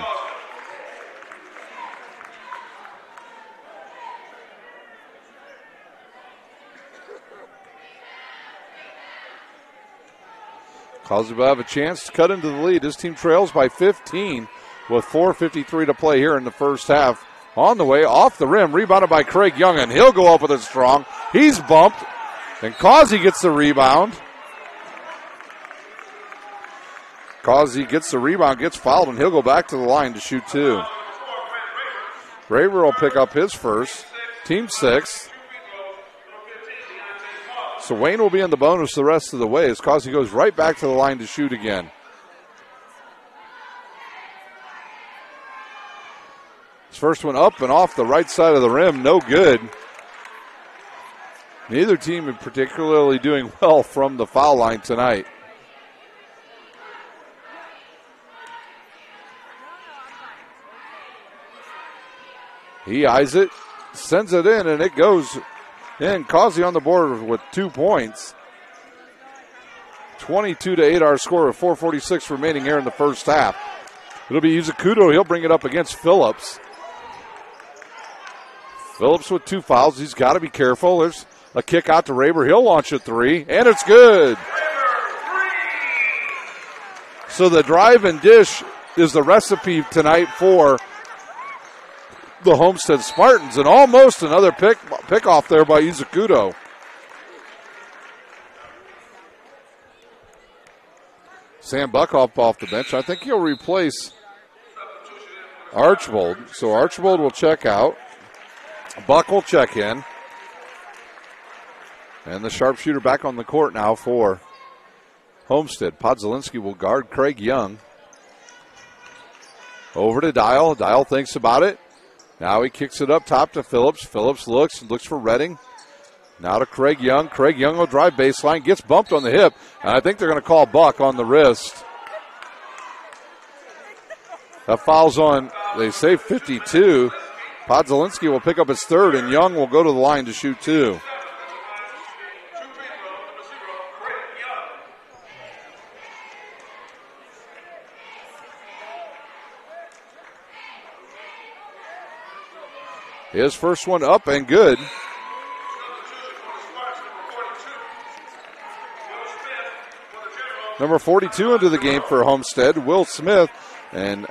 Causey will have a chance to cut into the lead. His team trails by 15 with 4:53 to play here in the first half. On the way, off the rim, rebounded by Craig Young, and he'll go up with it strong. He's bumped, and Causey gets the rebound. Causey gets the rebound, gets fouled, and he'll go back to the line to shoot 2. Raver will pick up his first, team 6th. So Wayne will be in the bonus the rest of the way as Causey goes right back to the line to shoot again. His first one up and off the right side of the rim, no good. Neither team is particularly doing well from the foul line tonight. He eyes it, sends it in, and it goes in. Causey on the board with 2 points. 22-8 our score with 4:46 remaining here in the first half. It'll be Izakuto. He'll bring it up against Phillips. Phillips with 2 fouls. He's got to be careful. There's a kick out to Raber. He'll launch a 3, and it's good. So the drive and dish is the recipe tonight for the Homestead Spartans, and almost another pick off there by Izakuto. Sam Buckhoff off the bench. I think he'll replace Archbold. So Archbold will check out. Buck will check in. And the sharpshooter back on the court now for Homestead. Podzelinski will guard Craig Young. Over to Dial. Dial thinks about it. Now he kicks it up top to Phillips. Phillips looks for Redding. Now to Craig Young. Craig Young will drive baseline, gets bumped on the hip, and I think they're going to call Buck on the wrist. That foul's on, they say 52. Podzelinski will pick up his third, and Young will go to the line to shoot 2. His first one up and good. Number 42 into the game for Homestead, Will Smith, and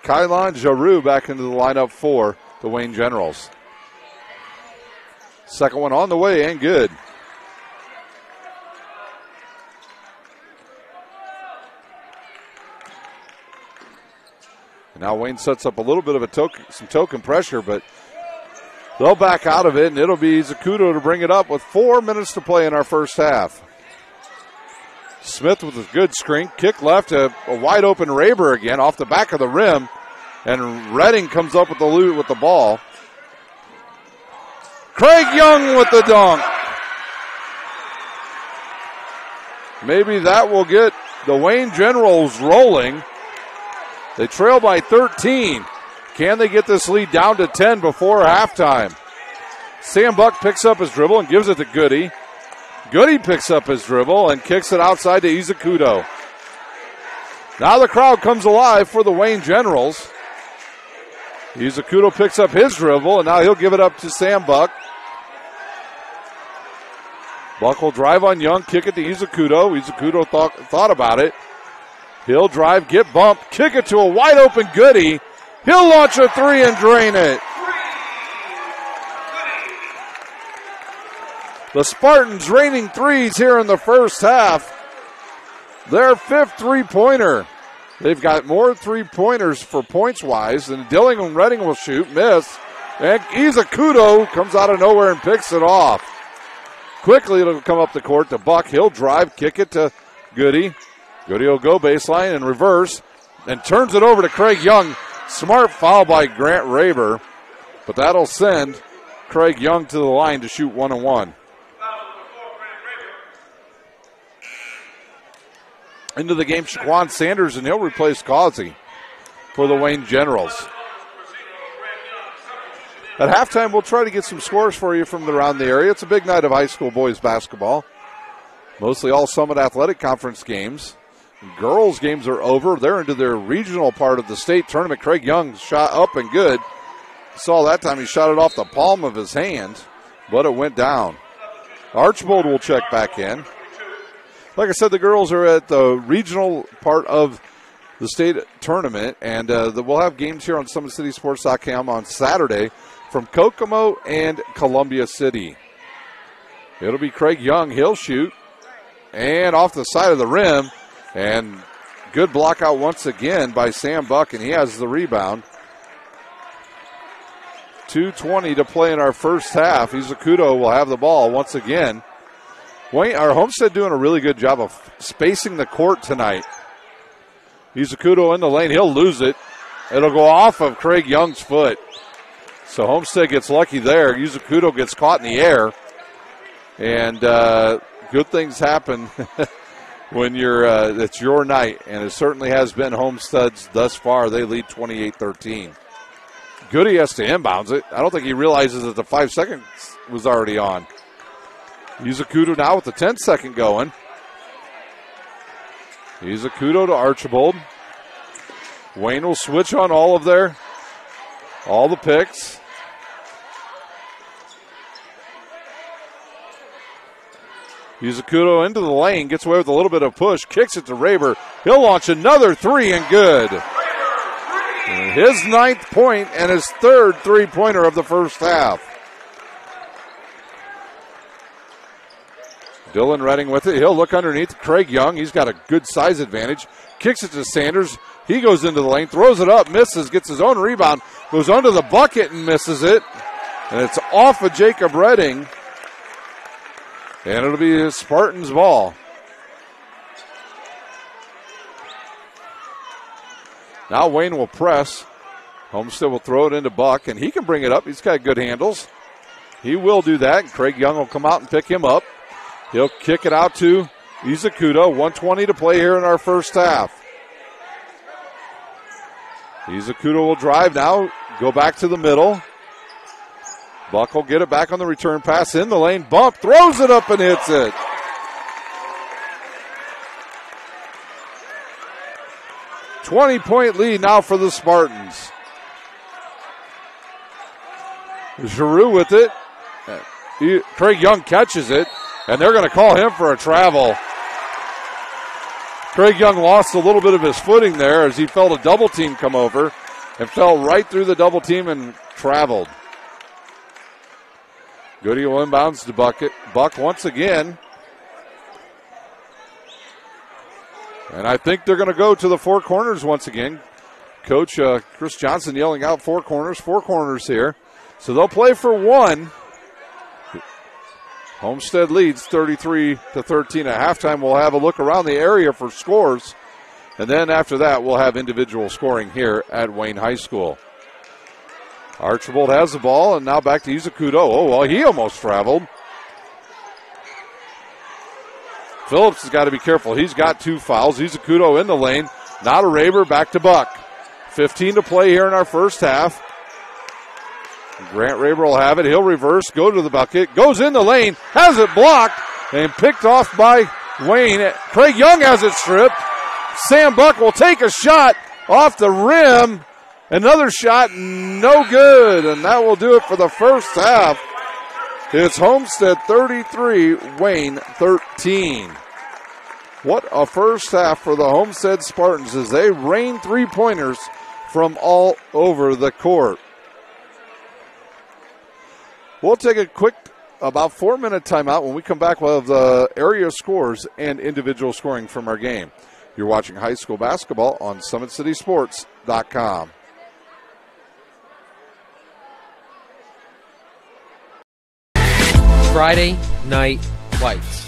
Kylan Giroux back into the lineup for the Wayne Generals. Second one on the way and good. And now Wayne sets up a little bit of some token pressure, but they'll back out of it, and it'll be Zakuto to bring it up with 4 minutes to play in our first half. Smith with a good screen, kick left, a wide open Raber again off the back of the rim, and Redding comes up with the ball. Craig Young with the dunk. Maybe that will get the Wayne Generals rolling. They trail by 13. Can they get this lead down to 10 before halftime? Sam Buck picks up his dribble and gives it to Goody. Goody picks up his dribble and kicks it outside to Izakuto. Now the crowd comes alive for the Wayne Generals. Izakuto picks up his dribble, and now he'll give it up to Sam Buck. Buck will drive on Young, kick it to Izakuto. Izakuto thought about it. He'll drive, get bumped, kick it to a wide open Goody. He'll launch a 3 and drain it. The Spartans raining threes here in the first half. Their 5th three-pointer. They've got more three-pointers for points-wise, and Dillingham Redding will shoot, miss. And Izakuto comes out of nowhere and picks it off. Quickly it'll come up the court to Buck. He'll drive, kick it to Goody. Goody will go baseline and reverse and turns it over to Craig Young. Smart foul by Grant Raber, but that'll send Craig Young to the line to shoot 1-on-1. Into the game, Shaquan Sanders, and he'll replace Causey for the Wayne Generals. At halftime, we'll try to get some scores for you from around the area. It's a big night of high school boys basketball. Mostly all Summit Athletic Conference games. Girls games are over. They're into their regional part of the state tournament. Craig Young shot up and good. Saw that time he shot it off the palm of his hand, but it went down. Archibald will check back in. Like I said, the girls are at the regional part of the state tournament, and we'll have games here on SummitCitySports.com on Saturday from Kokomo and Columbia City. It'll be Craig Young. He'll shoot, and off the side of the rim, and good block out once again by Sam Buck, and he has the rebound. 2:20 to play in our first half. Izakuto will have the ball once again. Our Homestead doing a really good job of spacing the court tonight. Izakuto in the lane. He'll lose it. It'll go off of Craig Young's foot. So Homestead gets lucky there. Izakuto gets caught in the air. And good things happen when it's your night. And it certainly has been Homestead's thus far. They lead 28-13. Goody has to inbounds it. I don't think he realizes that the 5 seconds was already on. Izakuto now with the 10-second going. Izakuto to Archibald. Wayne will switch on all the picks. Izakuto into the lane, gets away with a little bit of push, kicks it to Raber. He'll launch another three and good. His 9th point and his 3rd three-pointer of the first half. Dylan Redding with it. He'll look underneath Craig Young. He's got a good size advantage. Kicks it to Sanders. He goes into the lane, throws it up, misses, gets his own rebound, goes under the bucket and misses it. And it's off of Jacob Redding. And it'll be his Spartans' ball. Now Wayne will press. Homestead will throw it into Buck, and he can bring it up. He's got good handles. He will do that. Craig Young will come out and pick him up. He'll kick it out to Izakuto. 1:20 to play here in our first half. Izakuto will drive now, go back to the middle. Buck will get it back on the return pass in the lane. Bump, throws it up and hits it. $20-point lead now for the Spartans. Giroux with it. Craig Young catches it, and they're going to call him for a travel. Craig Young lost a little bit of his footing there as he felt a double team come over and fell right through the double team and traveled. Goody will inbounds to Buck once again. And I think they're going to go to the four corners once again. Coach Chris Johnson yelling out four corners here. So they'll play for one. Homestead leads 33-13 at halftime. We'll have a look around the area for scores. And then after that, we'll have individual scoring here at Wayne High School. Archibald has the ball, and now back to Izakuto. Oh, well, he almost traveled. Phillips has got to be careful. He's got 2 fouls. Izakuto in the lane. Now to Raber, back to Buck. 15 to play here in our first half. Grant Raber will have it. He'll reverse, go to the bucket, goes in the lane, has it blocked, and picked off by Wayne. Craig Young has it stripped. Sam Buck will take a shot off the rim. Another shot, no good, and that will do it for the first half. It's Homestead 33, Wayne 13. What a first half for the Homestead Spartans as they rain three-pointers from all over the court. We'll take a quick, about 4-minute timeout. When we come back, we'll have the area scores and individual scoring from our game. You're watching high school basketball on SummitCitySports.com. Friday Night Lights.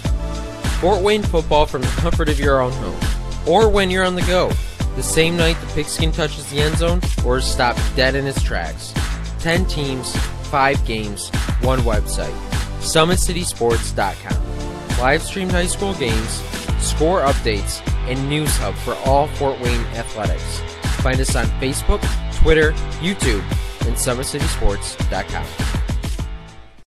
Fort Wayne football from the comfort of your own home, or when you're on the go, the same night the pigskin touches the end zone or is stopped dead in its tracks. 10 teams, 5 games, 1 website. SummitCitySports.com. Live streamed high school games, score updates, and news hub for all Fort Wayne athletics. Find us on Facebook, Twitter, YouTube, and SummitCitySports.com.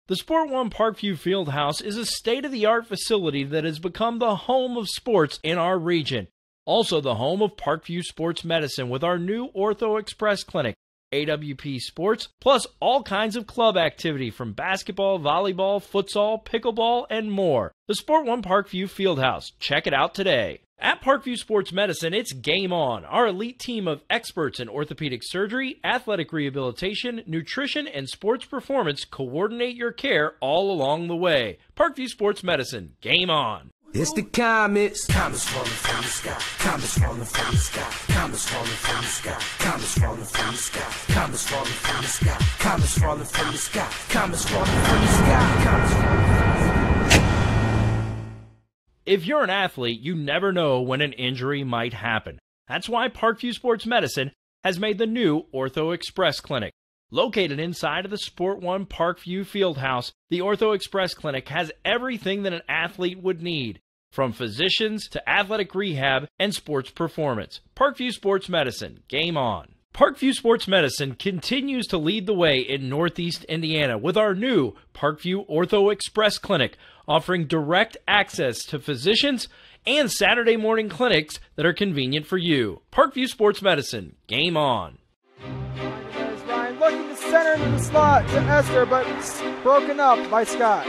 The Sport One Parkview Fieldhouse is a state-of-the-art facility that has become the home of sports in our region. Also the home of Parkview Sports Medicine with our new Ortho Express Clinic, AWP Sports, plus all kinds of club activity from basketball, volleyball, futsal, pickleball, and more. The Sport One Parkview Fieldhouse. Check it out today. At Parkview Sports Medicine, it's game on. Our elite team of experts in orthopedic surgery, athletic rehabilitation, nutrition, and sports performance coordinate your care all along the way. Parkview Sports Medicine, game on. It's the comets. Comets falling from the sky. Comets falling from the sky. Comets falling from the sky. Comets falling from the sky. Comets falling from the sky. Comets falling from the sky. Comets falling from the sky. Comets falling from the sky. If you're an athlete, you never know when an injury might happen. That's why Parkview Sports Medicine has made the new Ortho Express Clinic. Located inside of the Sport One Parkview Fieldhouse, the Ortho Express Clinic has everything that an athlete would need, from physicians to athletic rehab and sports performance. Parkview Sports Medicine, game on. Parkview Sports Medicine continues to lead the way in Northeast Indiana with our new Parkview Ortho Express Clinic, offering direct access to physicians and Saturday morning clinics that are convenient for you. Parkview Sports Medicine, game on. Looking to center into the slot to Esther, but broken up by Scott.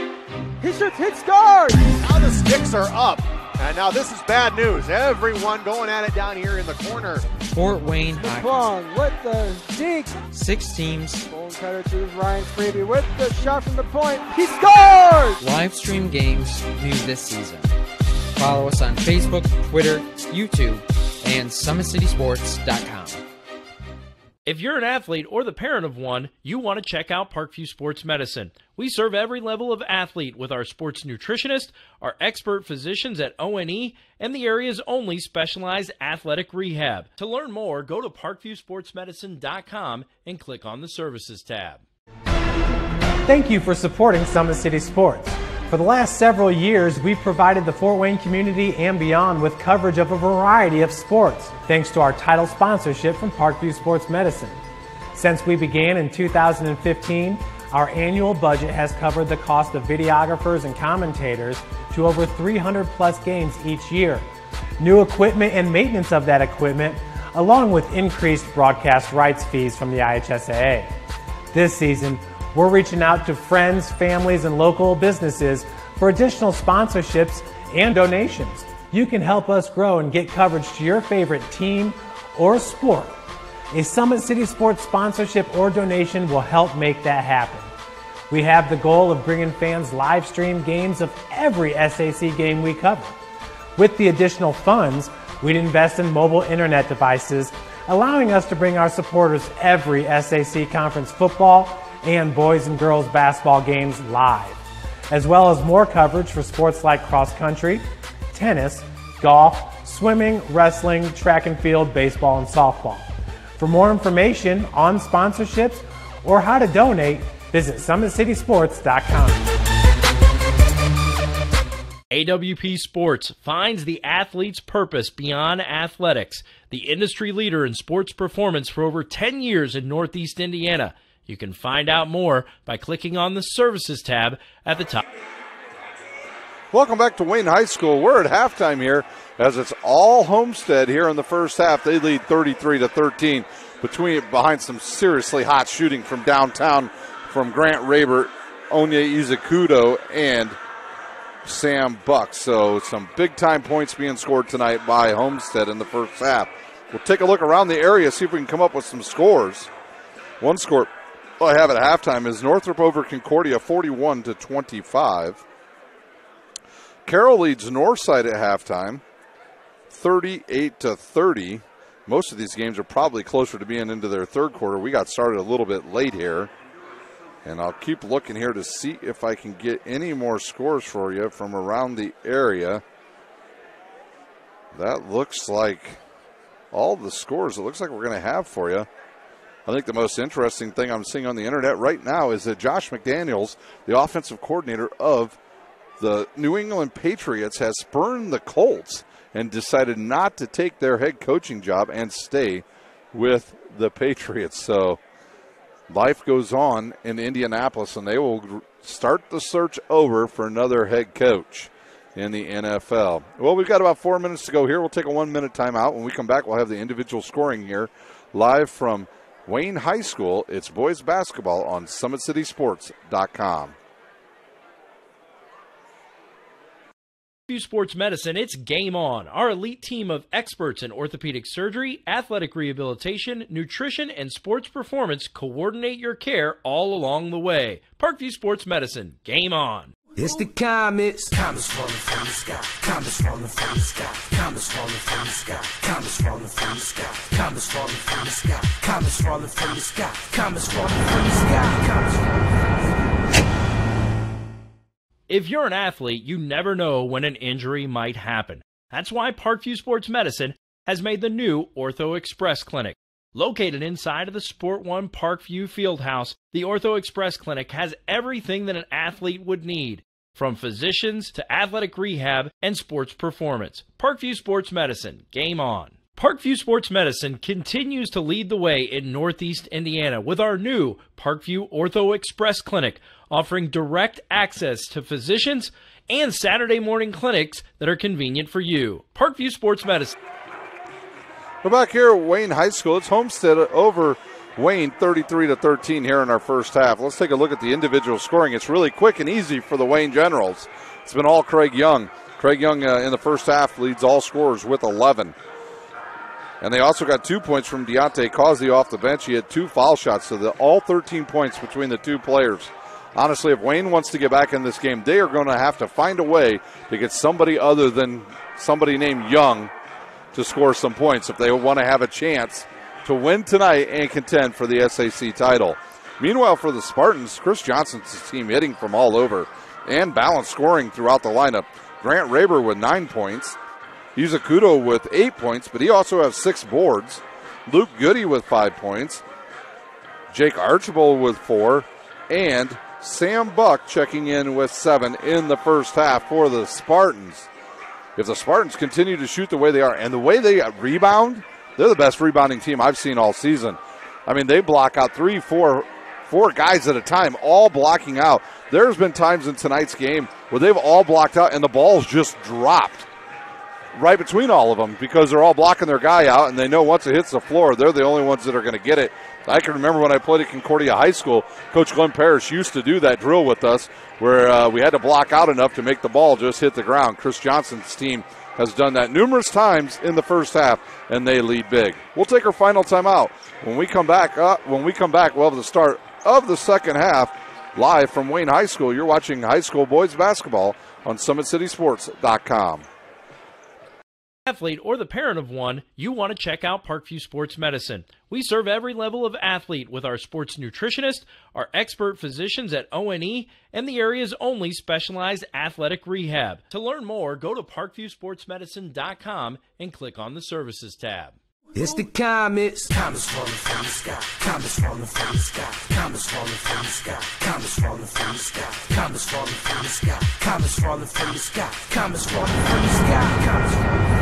He shoots, hit, scores! Now the sticks are up. And now this is bad news. Everyone going at it down here in the corner. Fort Wayne High. Plong with the deke. 6 teams. Bone cutter to Ryan Freebie with the shot from the point. He scores! Live stream games new this season. Follow us on Facebook, Twitter, YouTube, and SummitCitySports.com. If you're an athlete or the parent of one, you want to check out Parkview Sports Medicine. We serve every level of athlete with our sports nutritionist, our expert physicians at O&E, and the area's only specialized athletic rehab. To learn more, go to parkviewsportsmedicine.com and click on the Services tab. Thank you for supporting Summit City Sports. For the last several years, we've provided the Fort Wayne community and beyond with coverage of a variety of sports, thanks to our title sponsorship from Parkview Sports Medicine. Since we began in 2015, our annual budget has covered the cost of videographers and commentators to over 300 plus games each year. New equipment and maintenance of that equipment, along with increased broadcast rights fees from the IHSAA. This season, we're reaching out to friends, families, and local businesses for additional sponsorships and donations. You can help us grow and get coverage to your favorite team or sport. A Summit City Sports sponsorship or donation will help make that happen. We have the goal of bringing fans live stream games of every SAC game we cover. With the additional funds, we'd invest in mobile internet devices, allowing us to bring our supporters every SAC conference football and boys and girls basketball games live, as well as more coverage for sports like cross country, tennis, golf, swimming, wrestling, track and field, baseball, and softball. For more information on sponsorships or how to donate, visit SummitCitySports.com. AWP Sports finds the athlete's purpose beyond athletics, the industry leader in sports performance for over 10 years in Northeast Indiana. You can find out more by clicking on the Services tab at the top. Welcome back to Wayne High School. We're at halftime here as it's all Homestead here in the first half. They lead 33-13 behind some seriously hot shooting from downtown from Grant Rabert, Onya Izakudo, and Sam Buck. So some big-time points being scored tonight by Homestead in the first half. We'll take a look around the area, see if we can come up with some scores. One score I have at halftime is Northrop over Concordia, 41-25. Carroll leads Northside at halftime, 38-30. Most of these games are probably closer to being into their third quarter. We got started a little bit late here. And I'll keep looking here to see if I can get any more scores for you from around the area. That looks like all the scores it looks like we're going to have for you. I think the most interesting thing I'm seeing on the internet right now is that Josh McDaniels, the offensive coordinator of the New England Patriots, has spurned the Colts and decided not to take their head coaching job and stay with the Patriots. So life goes on in Indianapolis, and they will start the search over for another head coach in the NFL. Well, we've got about 4 minutes to go here. We'll take a 1 minute timeout. When we come back, we'll have the individual scoring here live from Wayne High School. It's boys basketball on SummitCitySports.com. Sports Medicine, it's game on. Our elite team of experts in orthopedic surgery, athletic rehabilitation, nutrition, and sports performance coordinate your care all along the way. Parkview Sports Medicine, game on. It's the comets. Comets falling from the sky. Comets falling from the sky. Comets falling from the sky. Comets falling from the sky. Comets falling from the sky. Comets falling from the sky. Comets falling from the sky. Comets falling from the sky. If you're an athlete, you never know when an injury might happen. That's why Parkview Sports Medicine has made the new Ortho Express Clinic. Located inside of the Sport One Parkview Fieldhouse, the Ortho Express Clinic has everything that an athlete would need, from physicians to athletic rehab and sports performance. Parkview Sports Medicine, game on. Parkview Sports Medicine continues to lead the way in Northeast Indiana with our new Parkview Ortho Express Clinic, offering direct access to physicians and Saturday morning clinics that are convenient for you. Parkview Sports Medicine. We're back here at Wayne High School. It's Homestead over Wayne 33-13 here in our first half. Let's take a look at the individual scoring. It's really quick and easy for the Wayne Generals. It's been all Craig Young. Craig Young in the first half leads all scorers with 11. And they also got 2 points from Deontay Causey off the bench. He had 2 foul shots, so all 13 points between the two players. Honestly, if Wayne wants to get back in this game, they are going to have to find a way to get somebody other than somebody named Young to score some points if they want to have a chance to win tonight and contend for the SAC title. Meanwhile, for the Spartans, Chris Johnson's team hitting from all over and balanced scoring throughout the lineup. Grant Raber with 9 points. Izakudo with 8 points, but he also has 6 boards. Luke Goody with 5 points. Jake Archibald with 4. And Sam Buck checking in with 7 in the first half for the Spartans. If the Spartans continue to shoot the way they are and the way they rebound, they're the best rebounding team I've seen all season. I mean, they block out 3, 4 guys at a time, all blocking out. There's been times in tonight's game where they've all blocked out and the ball's just dropped right between all of them because they're all blocking their guy out, and they know once it hits the floor, they're the only ones that are going to get it. I can remember when I played at Concordia High School, Coach Glenn Parrish used to do that drill with us where we had to block out enough to make the ball just hit the ground. Chris Johnson's team has done that numerous times in the first half, and they lead big. We'll take our final timeout. When we come back, we'll have the start of the second half live from Wayne High School. You're watching high school boys basketball on SummitCitySports.com. Athlete or the parent of one, you want to check out Parkview Sports Medicine. We serve every level of athlete with our sports nutritionist, our expert physicians at O&E, and the area's only specialized athletic rehab. To learn more, go to parkviewsportsmedicine.com and click on the Services tab. It's the comets. Comets falling from the sky. Comets falling from the sky. Comets falling from the sky. Comets falling from the sky. Comets falling from the sky. Comets falling from the sky. Comets falling from the sky. Comets falling from the sky.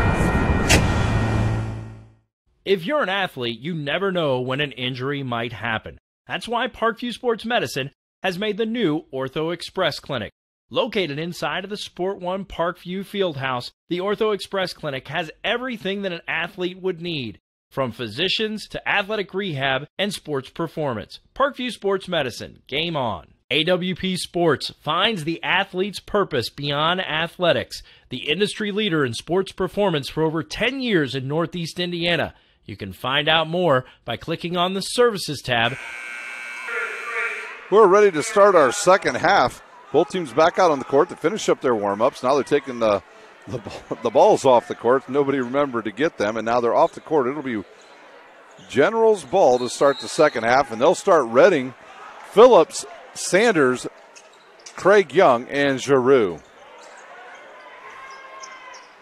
If you're an athlete, you never know when an injury might happen. That's why Parkview Sports Medicine has made the new Ortho Express Clinic. Located inside of the Sport One Parkview Fieldhouse, the Ortho Express Clinic has everything that an athlete would need, from physicians to athletic rehab and sports performance. Parkview Sports Medicine, game on. AWP Sports finds the athlete's purpose beyond athletics, the industry leader in sports performance for over 10 years in Northeast Indiana. You can find out more by clicking on the Services tab. We're ready to start our second half. Both teams back out on the court to finish up their warm-ups. Now they're taking the balls off the court. Nobody remembered to get them, and now they're off the court. It'll be Generals ball to start the second half, and they'll start Redding. Phillips Sanders, Craig Young, and Giroux.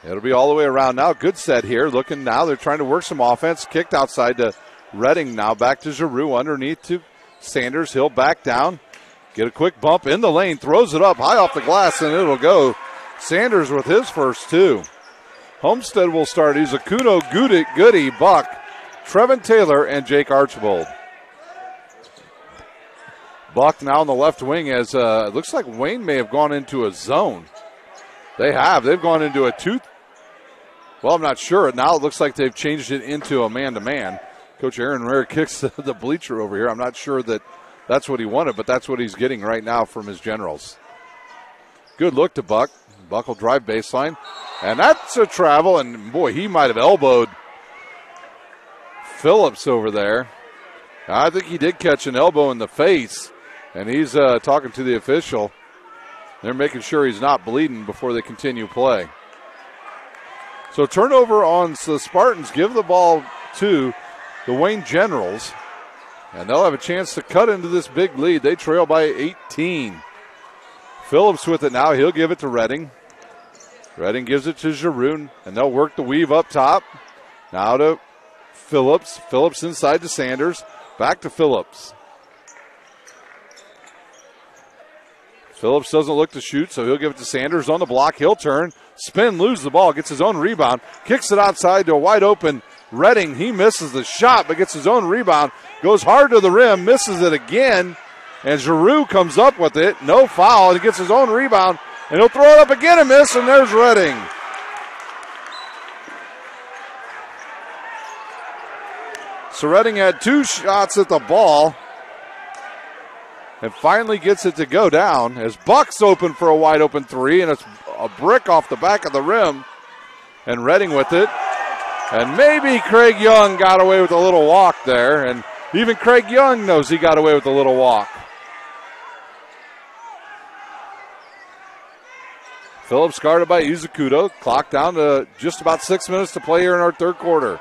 It'll be all the way around now. Good set here. Looking now, they're trying to work some offense. Kicked outside to Redding now. Back to Giroux. Underneath to Sanders. He'll back down. Get a quick bump in the lane. Throws it up high off the glass, and it'll go. Sanders with his first two. Homestead will start. Izakudo, Goody, Buck, Trevin Taylor, and Jake Archibald. Buck now on the left wing as it looks like Wayne may have gone into a zone. They have. They've gone into a two. Well, I'm not sure. Now it looks like they've changed it into a man-to-man. Coach Aaron Rare kicks the bleacher over here. I'm not sure that that's what he wanted, but that's what he's getting right now from his Generals. Good look to Buck. Buck will drive baseline. And that's a travel, and boy, he might have elbowed Phillips over there. I think he did catch an elbow in the face, and he's talking to the official. They're making sure he's not bleeding before they continue play. So turnover on the Spartans. Give the ball to the Wayne Generals, and they'll have a chance to cut into this big lead. They trail by 18. Phillips with it now. He'll give it to Redding. Redding gives it to Giroux, and they'll work the weave up top. Now to Phillips. Phillips inside to Sanders. Back to Phillips. Phillips doesn't look to shoot, so he'll give it to Sanders on the block. He'll turn, spin, lose the ball, gets his own rebound, kicks it outside to a wide open Redding. He misses the shot, but gets his own rebound, goes hard to the rim, misses it again, and Giroux comes up with it. No foul, and he gets his own rebound, and he'll throw it up again and miss, and there's Redding. So Redding had two shots at the ball and finally gets it to go down as Buck's open for a wide open three, and it's a brick off the back of the rim, and Redding with it. And maybe Craig Young got away with a little walk there, and even Craig Young knows he got away with a little walk. Phillips guarded by Izakudo. Clock down to just about 6 minutes to play here in our third quarter.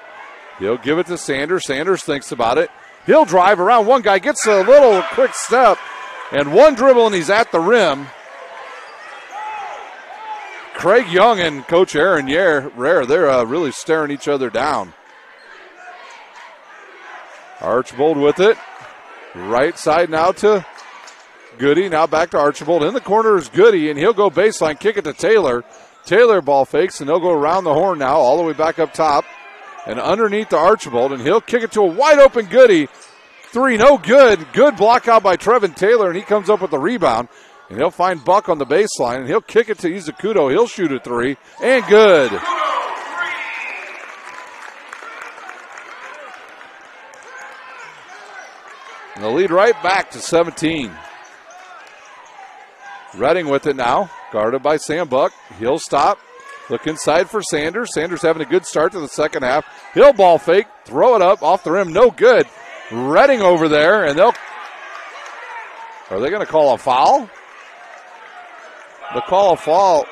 He'll give it to Sanders. Sanders thinks about it. He'll drive around one guy, gets a little quick step, and one dribble, and he's at the rim. Craig Young and Coach Aaron Rare, they're really staring each other down. Archibald with it. Right side now to Goody. Now back to Archibald. In the corner is Goody, and he'll go baseline, kick it to Taylor. Taylor ball fakes, and they'll go around the horn now, all the way back up top. And underneath to Archibald, and he'll kick it to a wide open Goody. Three, no good. Good block out by Trevin Taylor, and he comes up with the rebound. And he'll find Buck on the baseline, and he'll kick it to Izakudo. He'll shoot a three, and good. And the lead right back to 17. Redding with it now, guarded by Sam Buck. He'll stop. Look inside for Sanders. Sanders having a good start to the second half. He'll ball fake, throw it up off the rim, no good. Redding over there, and are they going to call a foul? They'll call a foul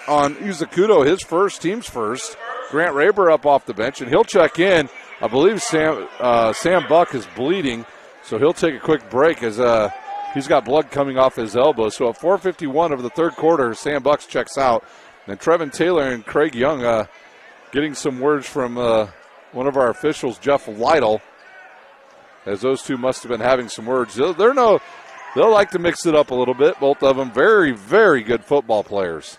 on Izakudo, his first, team's first. Grant Raber up off the bench, and he'll check in. I believe Sam Buck is bleeding, so he'll take a quick break as he's got blood coming off his elbow. So at 4:51 of the third quarter, Sam Buck checks out. And Trevin Taylor and Craig Young getting some words from one of our officials, Jeff Lytle, as those two must have been having some words. They'll like to mix it up a little bit. Both of them very, very good football players.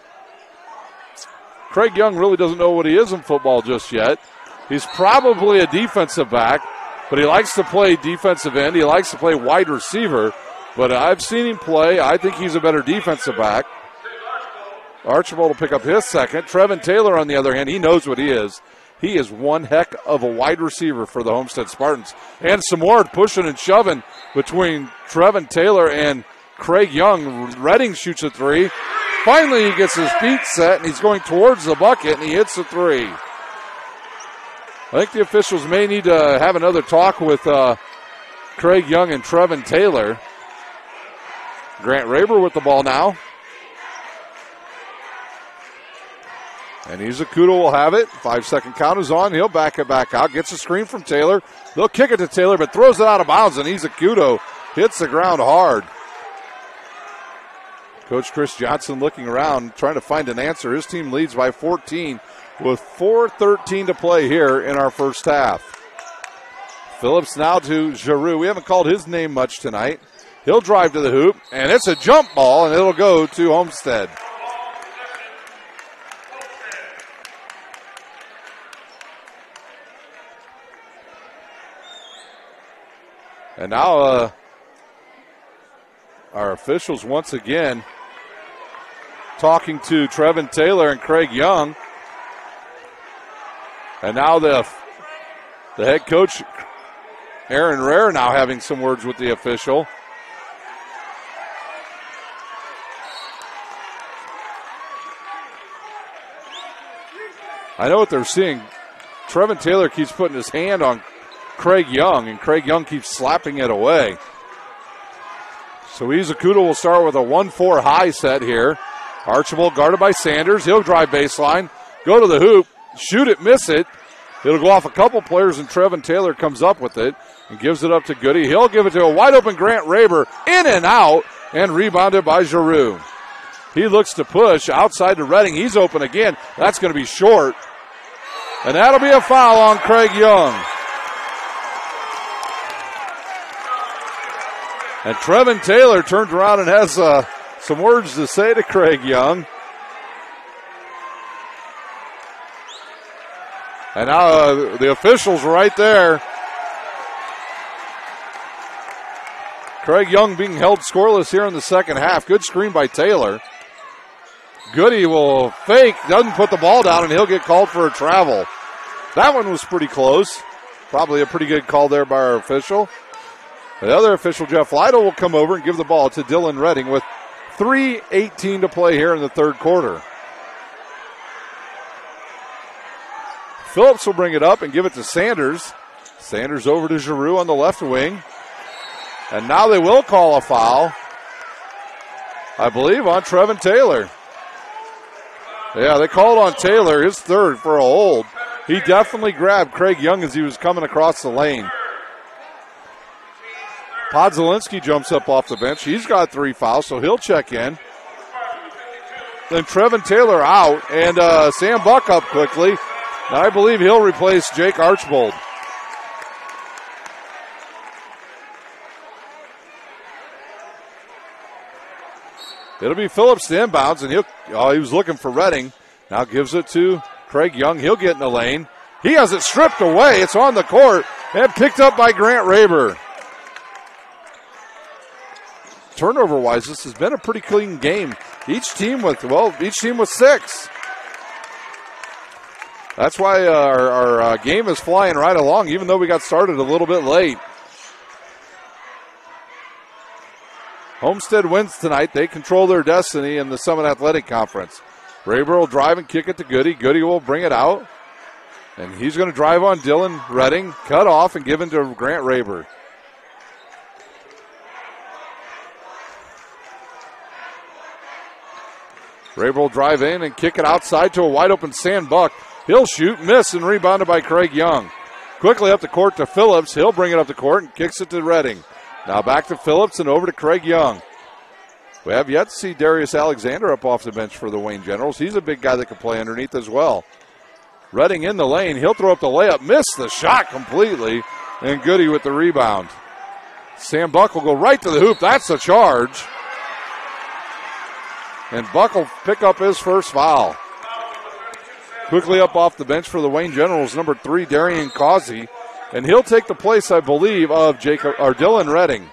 Craig Young really doesn't know what he is in football just yet. He's probably a defensive back, but he likes to play defensive end. He likes to play wide receiver, but I've seen him play. I think he's a better defensive back. Archibald will pick up his second. Trevin Taylor, on the other hand, he knows what he is. He is one heck of a wide receiver for the Homestead Spartans. And some more pushing and shoving between Trevin Taylor and Craig Young. Redding shoots a three. Finally, he gets his feet set, and he's going towards the bucket, and he hits a three. I think the officials may need to have another talk with Craig Young and Trevin Taylor. Grant Raber with the ball now. And Izakudo will have it. 5-second count is on. He'll back it back out. Gets a screen from Taylor. They'll kick it to Taylor, but throws it out of bounds, and Izakudo hits the ground hard. Coach Chris Johnson looking around, trying to find an answer. His team leads by 14 with 4:13 to play here in our first half. Phillips now to Giroux. We haven't called his name much tonight. He'll drive to the hoop, and it's a jump ball, and it'll go to Homestead. And now our officials once again talking to Trevin Taylor and Craig Young. And now the head coach, Aaron Rare, now having some words with the official. I know what they're seeing. Trevin Taylor keeps putting his hand on Craig Young, and Craig Young keeps slapping it away. So Izakuta will start with a 1-4 high set here. Archibald guarded by Sanders. He'll drive baseline, go to the hoop, shoot it, miss it. It'll go off a couple players, and Trevin Taylor comes up with it and gives it up to Goody. He'll give it to a wide-open Grant Raber, in and out, and rebounded by Giroux. He looks to push outside to Redding. He's open again. That's going to be short. And that'll be a foul on Craig Young. And Trevin Taylor turns around and has some words to say to Craig Young. And now the officials right there. Craig Young being held scoreless here in the second half. Good screen by Taylor. Goody will fake, doesn't put the ball down, and he'll get called for a travel. That one was pretty close. Probably a pretty good call there by our official. The other official, Jeff Lytle, will come over and give the ball to Dylan Redding with 3:18 to play here in the third quarter. Phillips will bring it up and give it to Sanders. Sanders over to Giroux on the left wing. And now they will call a foul, I believe, on Trevin Taylor. Yeah, they called on Taylor, his third, for a hold. He definitely grabbed Craig Young as he was coming across the lane. Podzelinski jumps up off the bench. He's got 3 fouls, so he'll check in. Then Trevin Taylor out, and Sam Buck up quickly. And I believe he'll replace Jake Archbold. It'll be Phillips to inbounds, and he was looking for Redding. Now gives it to Craig Young. He'll get in the lane. He has it stripped away. It's on the court and picked up by Grant Raber. Turnover-wise, this has been a pretty clean game. Each team with 6. That's why our game is flying right along, even though we got started a little bit late. Homestead wins tonight. They control their destiny in the Summit Athletic Conference. Raber will drive and kick it to Goody. Goody will bring it out. And he's going to drive on Dylan Redding, cut off, and give it to Grant Raber. Raber will drive in and kick it outside to a wide-open Sam Buck. He'll shoot, miss, and rebounded by Craig Young. Quickly up the court to Phillips. He'll bring it up the court and kicks it to Redding. Now back to Phillips and over to Craig Young. We have yet to see Darius Alexander up off the bench for the Wayne Generals. He's a big guy that can play underneath as well. Redding in the lane. He'll throw up the layup. Missed the shot completely. And Goody with the rebound. Sam Buck will go right to the hoop. That's a charge. And Buck will pick up his first foul. Quickly up off the bench for the Wayne Generals, number 3, Darian Causey. And he'll take the place, I believe, of Dylan Redding.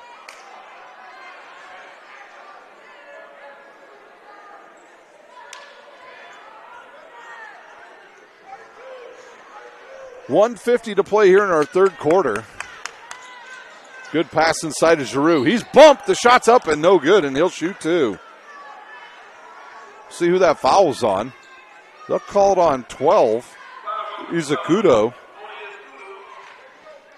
$1:50 to play here in our third quarter. Good pass inside of Giroux. He's bumped. The shot's up and no good, and he'll shoot two. See who that foul's on. They'll call it on 12. Izakuto.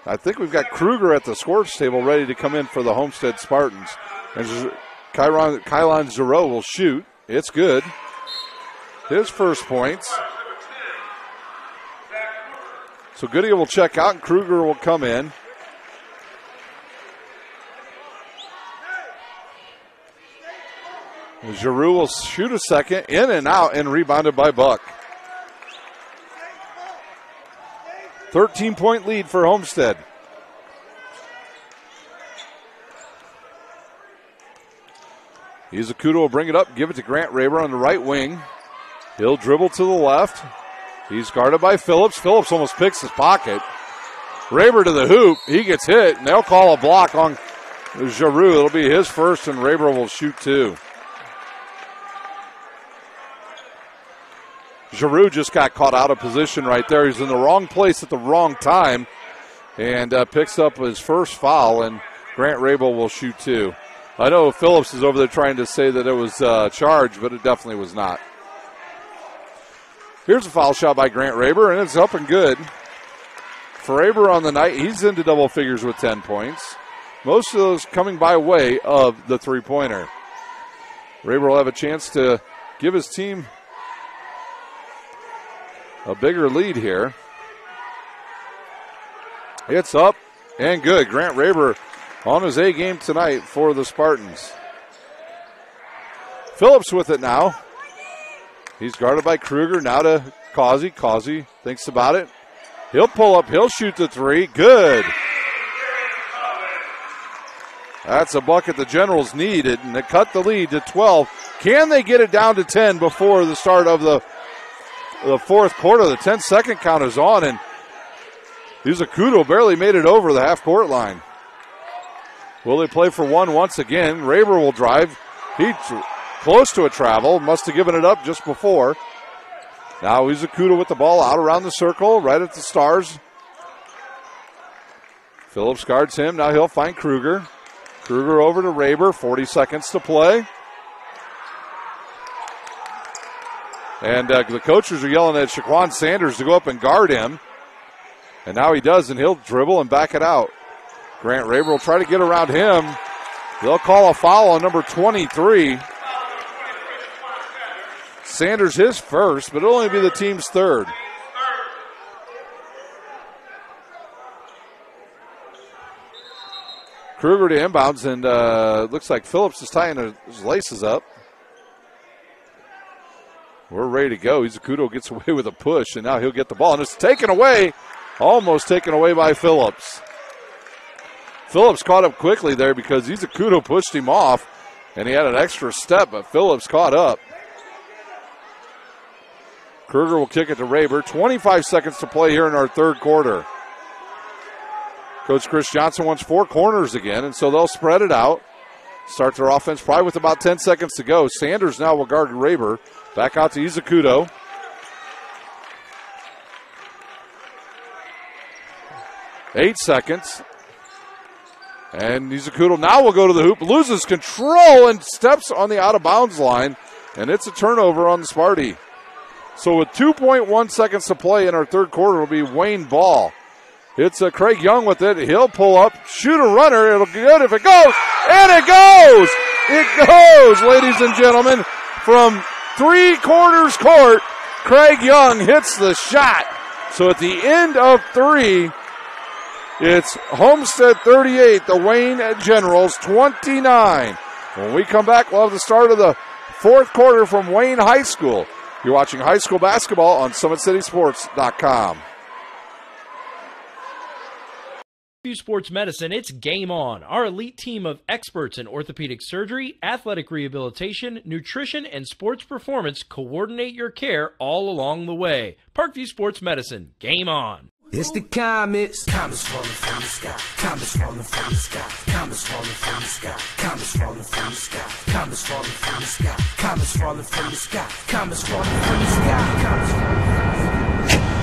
I think we've got Kruger at the scores table ready to come in for the Homestead Spartans. And Kylon Giroux will shoot. It's good. His first points. So Goody will check out and Kruger will come in. Giroux will shoot a second, in and out, and rebounded by Buck. 13-point lead for Homestead. Izakuta will bring it up, give it to Grant Raber on the right wing. He'll dribble to the left. He's guarded by Phillips. Phillips almost picks his pocket. Raber to the hoop. He gets hit, and they'll call a block on Giroux. It'll be his first, and Raber will shoot two. Giroux just got caught out of position right there. He's in the wrong place at the wrong time and picks up his first foul, and Grant Rabel will shoot two. I know Phillips is over there trying to say that it was charged, but it definitely was not. Here's a foul shot by Grant Raber, and it's up and good. For Raber on the night, he's into double figures with 10 points. Most of those coming by way of the three-pointer. Raber will have a chance to give his team a bigger lead here. It's up and good. Grant Raber on his A game tonight for the Spartans. Phillips with it now. He's guarded by Kruger. Now to Causey. Causey thinks about it. He'll pull up. He'll shoot the three. Good. That's a bucket the Generals needed, and they cut the lead to 12. Can they get it down to 10 before the start of the fourth quarter? The 10-second count is on, and Izakuta barely made it over the half-court line. Will they play for one once again? Raber will drive. He's close to a travel. Must have given it up just before. Now Izakuta with the ball out around the circle, right at the stars. Phillips guards him. Now he'll find Kruger. Kruger over to Raber. 40 seconds to play. And the coaches are yelling at Shaquan Sanders to go up and guard him. And now he does, and he'll dribble and back it out. Grant Raber will try to get around him. They'll call a foul on number 23. Sanders his first, but it'll only be the team's third. Kruger to inbounds, and looks like Phillips is tying his laces up. We're ready to go. Izakuta gets away with a push, and now he'll get the ball, and it's taken away, almost taken away by Phillips. Phillips caught up quickly there because Izakuta pushed him off, and he had an extra step, but Phillips caught up. Kruger will kick it to Raber. 25 seconds to play here in our third quarter. Coach Chris Johnson wants four corners again, and so they'll spread it out. Start their offense probably with about 10 seconds to go. Sanders now will guard Raber. Back out to Izakuta. Eight seconds. And Izakuta now will go to the hoop, loses control, and steps on the out-of-bounds line. And it's a turnover on the Sparty. So with 2.1 seconds to play in our third quarter, it'll be Wayne Ball. It's Craig Young with it. He'll pull up, shoot a runner. It'll be good if it goes. And it goes! It goes, ladies and gentlemen. From three-quarters court, Craig Young hits the shot. So at the end of three, it's Homestead 38, the Wayne Generals 29. When we come back, we'll have the start of the fourth quarter from Wayne High School. You're watching high school basketball on SummitCitySports.com. Sports Medicine, it's game on. Our elite team of experts in orthopedic surgery, athletic rehabilitation, nutrition, and sports performance coordinate your care all along the way. Parkview Sports Medicine, game on. It's the comets. Comets falling from the sky. Comets falling from the sky. Comets falling from the sky. Comets falling from the sky. Comets falling from the sky. Comets falling from the sky. Comets falling from the sky. Comets falling from the sky.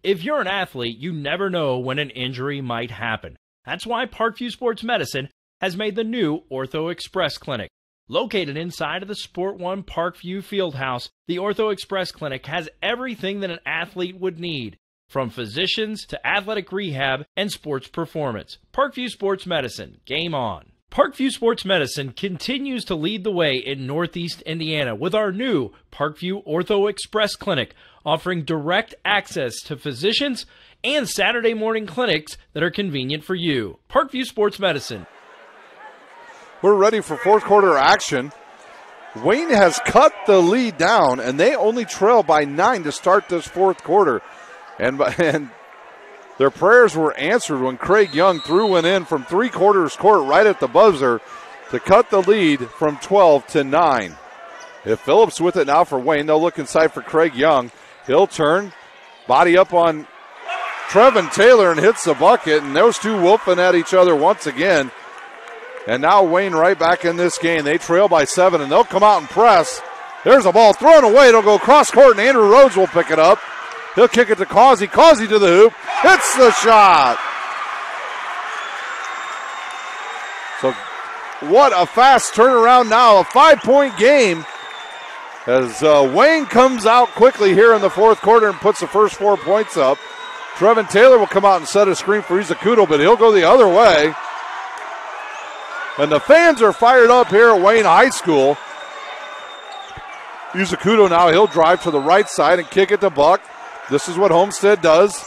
If you're an athlete, you never know when an injury might happen. That's why Parkview Sports Medicine has made the new Ortho Express Clinic. Located inside of the Sport One Parkview Fieldhouse, the Ortho Express Clinic has everything that an athlete would need, from physicians to athletic rehab and sports performance. Parkview Sports Medicine, game on. Parkview Sports Medicine continues to lead the way in Northeast Indiana with our new Parkview Ortho Express Clinic, offering direct access to physicians and Saturday morning clinics that are convenient for you. Parkview Sports Medicine. We're ready for fourth quarter action. Wayne has cut the lead down, and they only trail by 9 to start this fourth quarter. And their prayers were answered when Craig Young threw one in from three-quarters court right at the buzzer to cut the lead from 12 to 9. If Phillips with it now for Wayne, they'll look inside for Craig Young. He'll turn, body up on Trevin Taylor and hits the bucket, and those two whooping at each other once again. And now Wayne right back in this game. They trail by 7, and they'll come out and press. There's a ball thrown away. It'll go cross court, and Andrew Rhodes will pick it up. He'll kick it to Causey. Causey to the hoop. Hits the shot. So what a fast turnaround now. A 5-point game as Wayne comes out quickly here in the fourth quarter and puts the first 4 points up. Trevin Taylor will come out and set a screen for Izakuto, but he'll go the other way. And the fans are fired up here at Wayne High School. Izakuto now, he'll drive to the right side and kick it to Buck. This is what Homestead does.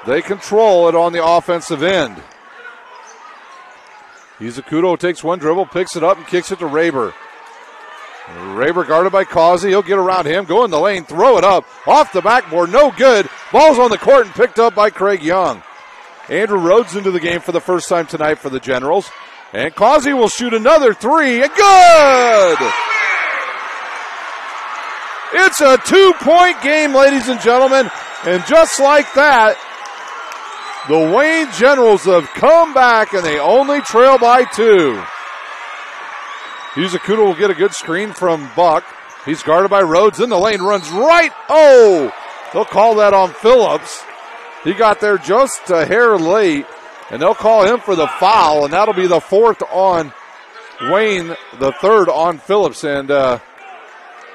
They control it on the offensive end. Izakuto takes one dribble, picks it up, and kicks it to Raber. Raber guarded by Causey. He'll get around him, go in the lane, throw it up. Off the backboard, no good. Ball's on the court and picked up by Craig Young. Andrew Rhodes into the game for the first time tonight for the Generals. And Causey will shoot another three, and good! It's a 2-point game, ladies and gentlemen. And just like that, the Wayne Generals have come back, and they only trail by 2. Izakuto will get a good screen from Buck. He's guarded by Rhodes in the lane, runs right. Oh, they'll call that on Phillips. He got there just a hair late, and they'll call him for the foul, and that'll be the 4th on Wayne, the 3rd on Phillips. And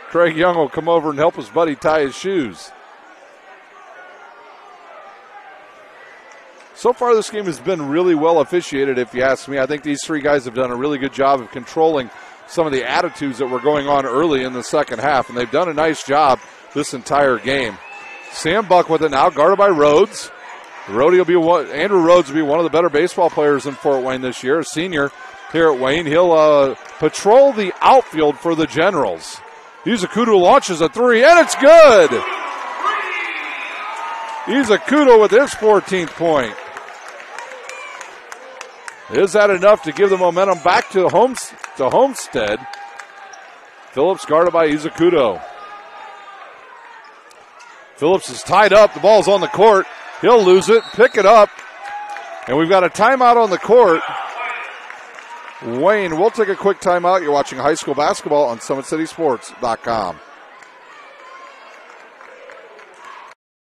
Craig Young will come over and help his buddy tie his shoes. So far, this game has been really well officiated, if you ask me. I think these 3 guys have done a really good job of controlling some of the attitudes that were going on early in the second half, and they've done a nice job this entire game. Sam Buck with it now, guarded by Rhodes. Andrew Rhodes will be one of the better baseball players in Fort Wayne this year, a senior here at Wayne. He'll patrol the outfield for the Generals. Izakuto launches a 3, and it's good! Izakuto with his 14th point. Is that enough to give the momentum back to Homestead? Phillips guarded by Izakuto. Phillips is tied up. The ball's on the court. He'll lose it, pick it up. And we've got a timeout on the court. Wayne, we'll take a quick timeout. You're watching high school basketball on SummitCitySports.com.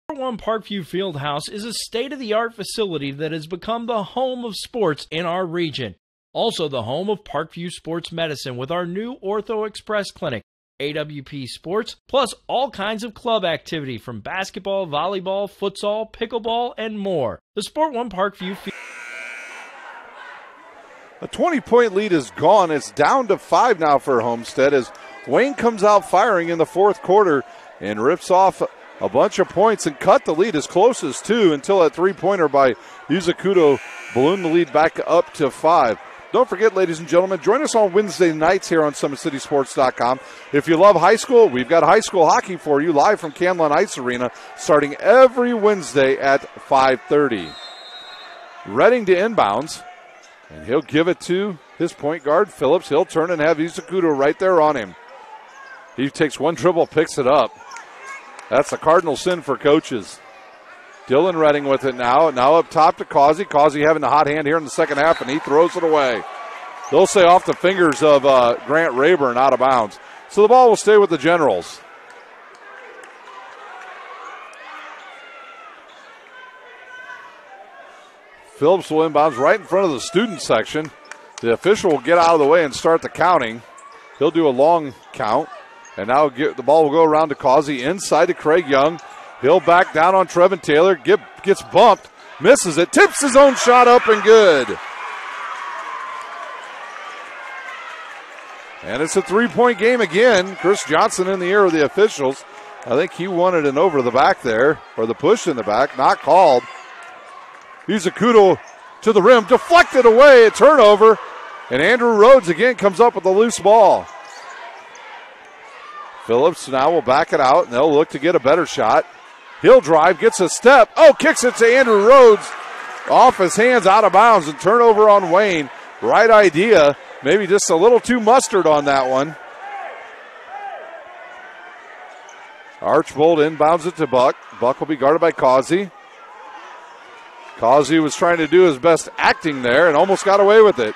One Parkview Fieldhouse is a state-of-the-art facility that has become the home of sports in our region. Also the home of Parkview Sports Medicine with our new Ortho Express Clinic, AWP Sports, plus all kinds of club activity from basketball, volleyball, futsal, pickleball, and more. The Sport One Parkview A 20-point lead is gone. It's down to 5 now for Homestead as Wayne comes out firing in the fourth quarter and rips off a bunch of points and cut the lead as close as 2 until that three-pointer by Izakuto ballooned the lead back up to 5. Don't forget, ladies and gentlemen, join us on Wednesday nights here on SummitCitySports.com. If you love high school, we've got high school hockey for you live from Camlin Ice Arena starting every Wednesday at 5:30. Redding to inbounds, and he'll give it to his point guard, Phillips. He'll turn and have Izakuto right there on him. He takes one dribble, picks it up. That's a cardinal sin for coaches. Dylan Redding with it now. Now up top to Causey. Causey having the hot hand here in the second half, and he throws it away. They'll say off the fingers of Grant Rayburn, out of bounds. So the ball will stay with the Generals. Phillips will inbounds right in front of the student section. The official will get out of the way and start the counting. He'll do a long count. And now the ball will go around to Causey, inside to Craig Young. He'll back down on Trevin Taylor, gets bumped, misses it, tips his own shot up and good. And it's a three-point game again. Chris Johnson in the ear of the officials. I think he wanted an over the back there, or the push in the back, not called. Izakuto to the rim, deflected away, a turnover. And Andrew Rhodes again comes up with a loose ball. Phillips now will back it out, and they'll look to get a better shot. He'll drive, gets a step. Oh, kicks it to Andrew Rhodes. Off his hands, out of bounds, and turnover on Wayne. Right idea. Maybe just a little too mustard on that one. Archbold inbounds it to Buck. Buck will be guarded by Causey. Causey was trying to do his best acting there and almost got away with it.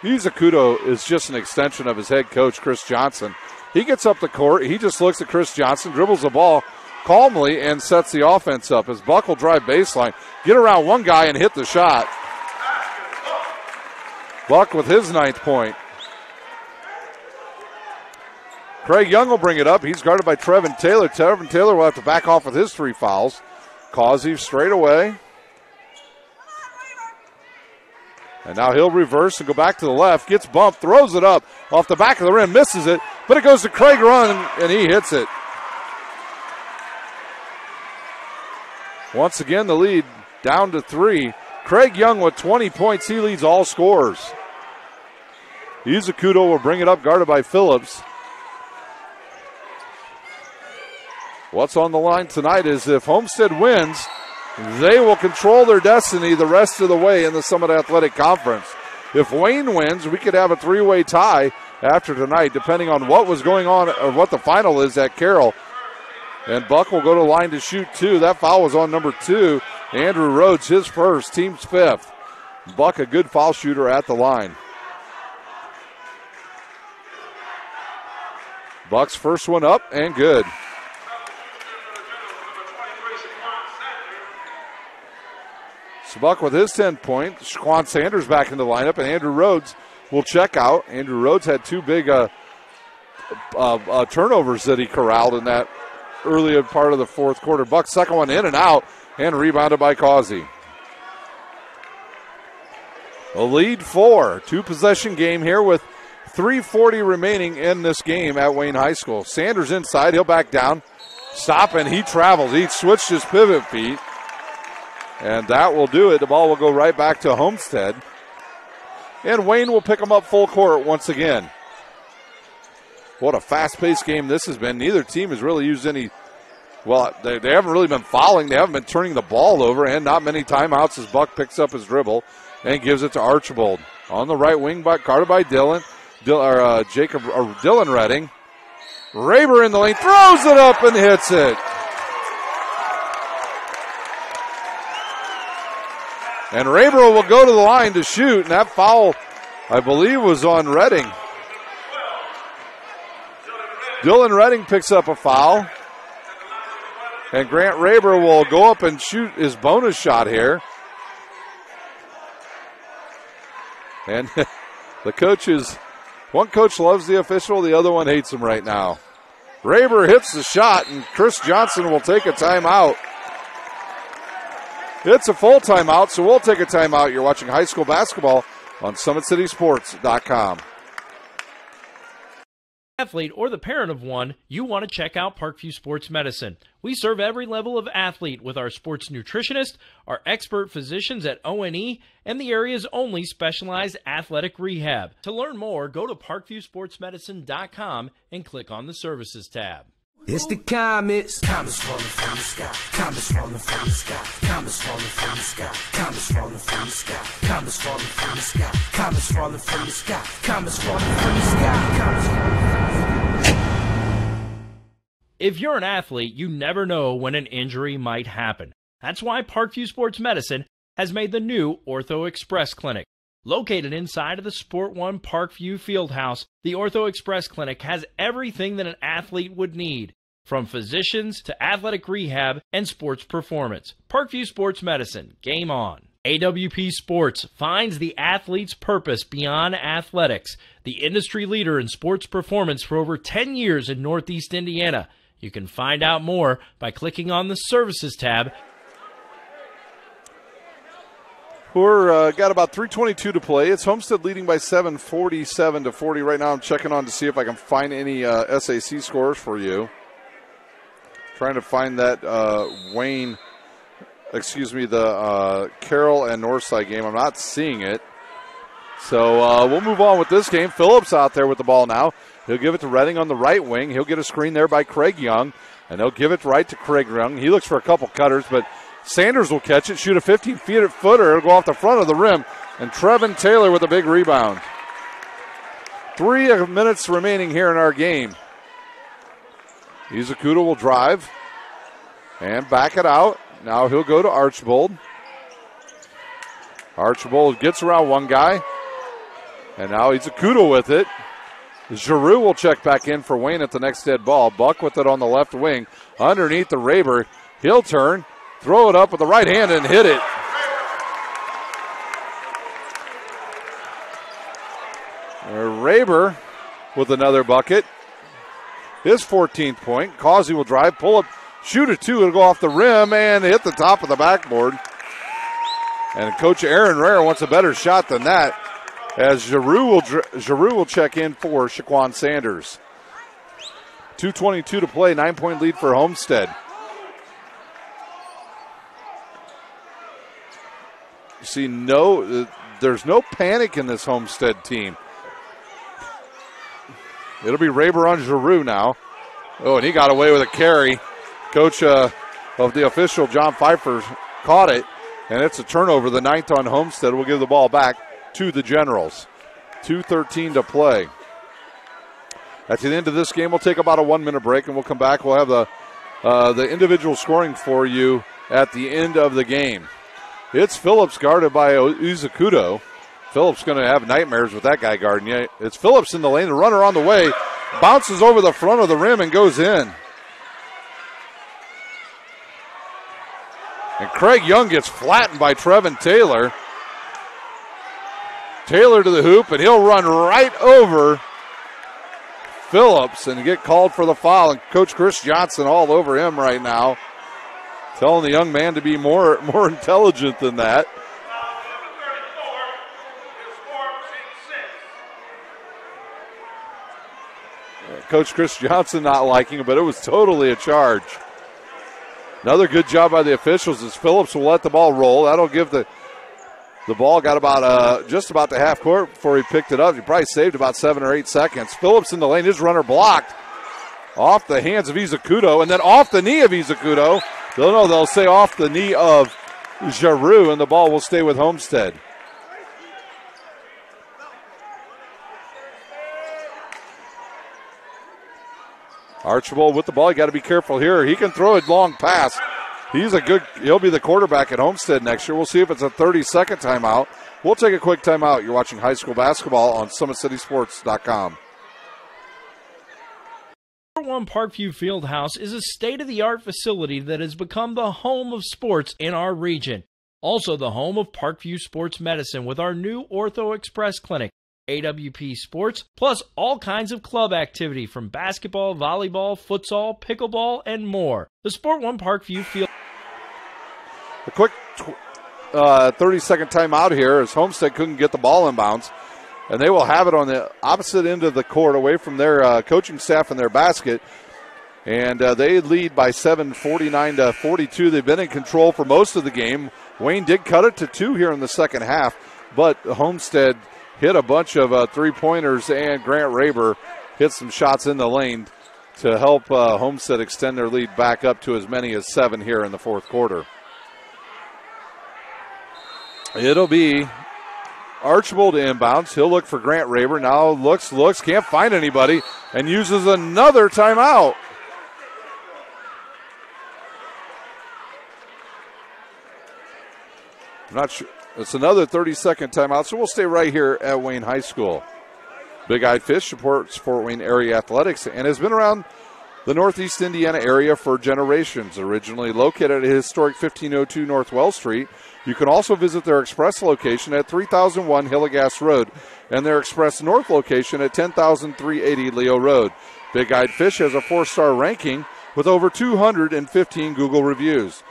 Izakuto is just an extension of his head coach, Chris Johnson. He gets up the court. He just looks at Chris Johnson, dribbles the ball calmly, and sets the offense up as Buck will drive baseline, get around one guy and hit the shot. Buck with his 9th point. Craig Young will bring it up. He's guarded by Trevin Taylor. Trevin Taylor will have to back off with his 3 fouls. Causey straight away. And now he'll reverse and go back to the left. Gets bumped, throws it up off the back of the rim, misses it, but it goes to Craig Young, and he hits it. Once again, the lead down to 3. Craig Young with 20 points. He leads all scorers. Izakuto will bring it up, guarded by Phillips. What's on the line tonight is if Homestead wins, they will control their destiny the rest of the way in the Summit Athletic Conference. If Wayne wins, we could have a 3-way tie after tonight, depending on what was going on or what the final is at Carroll. And Buck will go to the line to shoot 2. That foul was on number 2. Andrew Rhodes, his first, team's 5th. Buck, a good foul shooter at the line. Buck's first one up and good. So Buck with his 10 points. Shaquan Sanders back in the lineup, and Andrew Rhodes will check out. Andrew Rhodes had 2 big turnovers that he corralled in that earlier part of the 4th quarter. Buck's second one in and out, and rebounded by Causey. A lead 4. 2-possession game here with 3:40 remaining in this game at Wayne High School. Sanders inside. He'll back down. Stop, and he travels. He switched his pivot feet. And that will do it. The ball will go right back to Homestead. And Wayne will pick them up full court once again. What a fast-paced game this has been. Neither team has really used any, well, they haven't really been fouling. They haven't been turning the ball over, and not many timeouts as Buck picks up his dribble and gives it to Archibald. On the right wing, guarded by Dylan Redding. Raber in the lane, throws it up and hits it. And Raber will go to the line to shoot, and that foul, I believe, was on Redding. Dylan Redding picks up a foul. And Grant Raber will go up and shoot his bonus shot here. And the coaches, one coach loves the official, the other one hates him right now. Raber hits the shot, and Chris Johnson will take a timeout. It's a full timeout, so we'll take a timeout. You're watching high school basketball on SummitCitySports.com. Athlete or the parent of one, you want to check out Parkview Sports Medicine. We serve every level of athlete with our sports nutritionist, our expert physicians at O&E, and the area's only specialized athletic rehab. To learn more, go to parkviewsportsmedicine.com and click on the Services tab. It's the comets. Comets falling from the sky. Comets falling from the sky. Comets falling from the sky. Comets falling from the sky. Comets falling from the sky. Comets falling from the sky. Comets falling from the sky. Comets falling from the sky. If you're an athlete, you never know when an injury might happen. That's why Parkview Sports Medicine has made the new Ortho Express Clinic. Located inside of the Sport One Parkview Fieldhouse, the Ortho Express Clinic has everything that an athlete would need, from physicians to athletic rehab and sports performance. Parkview Sports Medicine, game on. AWP Sports finds the athlete's purpose beyond athletics, the industry leader in sports performance for over 10 years in Northeast Indiana. You can find out more by clicking on the Services tab. We're got about 3:22 to play. It's Homestead leading by 7, 47-40 right now. I'm checking on to see if I can find any SAC scores for you. Trying to find that Wayne Carroll and Northside game. I'm not seeing it. So we'll move on with this game. Phillips out there with the ball now. He'll give it to Redding on the right wing. He'll get a screen there by Craig Young, and they'll give it right to Craig Young. He looks for a couple cutters, but Sanders will catch it, shoot a 15-footer. It'll go off the front of the rim, and Trevin Taylor with a big rebound. 3 minutes remaining here in our game. Izakuta will drive and back it out. Now he'll go to Archbold. Archbold gets around one guy, and now Izakuta with it. Giroux will check back in for Wayne at the next dead ball. Buck with it on the left wing. Underneath the Raber. He'll turn, throw it up with the right hand, and hit it. Raber with another bucket. His 14th point. Causey will drive, pull up, shoot a 2. It'll go off the rim and hit the top of the backboard. And Coach Aaron Rare wants a better shot than that, as Giroux will check in for Shaquan Sanders. 2:22 to play, 9-point lead for Homestead. You see, there's no panic in this Homestead team. It'll be Raber on Giroux now. Oh, and he got away with a carry. Coach of the official, John Pfeiffer, caught it, and it's a turnover. The 9th on Homestead will give the ball back to the Generals. 2:13 to play. At the end of this game, we'll take about a 1-minute break, and we'll come back. We'll have the individual scoring for you at the end of the game. It's Phillips guarded by Izakuto. Phillips going to have nightmares with that guy guarding. Yeah, it's Phillips in the lane. The runner on the way. Bounces over the front of the rim and goes in. And Craig Young gets flattened by Trevin Taylor. Taylor to the hoop, and he'll run right over Phillips and get called for the foul. And Coach Chris Johnson all over him right now, telling the young man to be more intelligent than that. Coach Chris Johnson not liking it, but it was totally a charge. Another good job by the officials as Phillips will let the ball roll. That'll give the ball got about just about to half court before he picked it up. He probably saved about 7 or 8 seconds. Phillips in the lane. His runner blocked off the hands of Izakuto and then off the knee of Izakuto. They'll say off the knee of Giroux, and the ball will stay with Homestead. Archibald with the ball. You got to be careful here. He can throw a long pass. He'll be the quarterback at Homestead next year. We'll see if it's a 30-second timeout. We'll take a quick timeout. You're watching high school basketball on SummitCitySports.com. One Parkview Fieldhouse is a state-of-the-art facility that has become the home of sports in our region. Also the home of Parkview Sports Medicine with our new Ortho Express Clinic, AWP Sports, plus all kinds of club activity from basketball, volleyball, futsal, pickleball, and more. The Sport One Parkview Field. A quick 30-second timeout here as Homestead couldn't get the ball in bounds. And they will have it on the opposite end of the court away from their coaching staff and their basket. And they lead by 7, 49-42. They've been in control for most of the game. Wayne did cut it to 2 here in the second half, but Homestead hit a bunch of three-pointers, and Grant Raber hit some shots in the lane to help Homestead extend their lead back up to as many as 7 here in the fourth quarter. It'll be Archibald inbounds. He'll look for Grant Raber. Now looks, can't find anybody, and uses another timeout. I'm not sure. It's another 30-second timeout, so we'll stay right here at Wayne High School. Big Eyed Fish supports Fort Wayne area athletics and has been around the Northeast Indiana area for generations. Originally located at historic 1502 North Wells Street, you can also visit their express location at 3001 Hillegas Road and their express north location at 10,380 Leo Road. Big Eyed Fish has a 4-star ranking with over 215 Google reviews.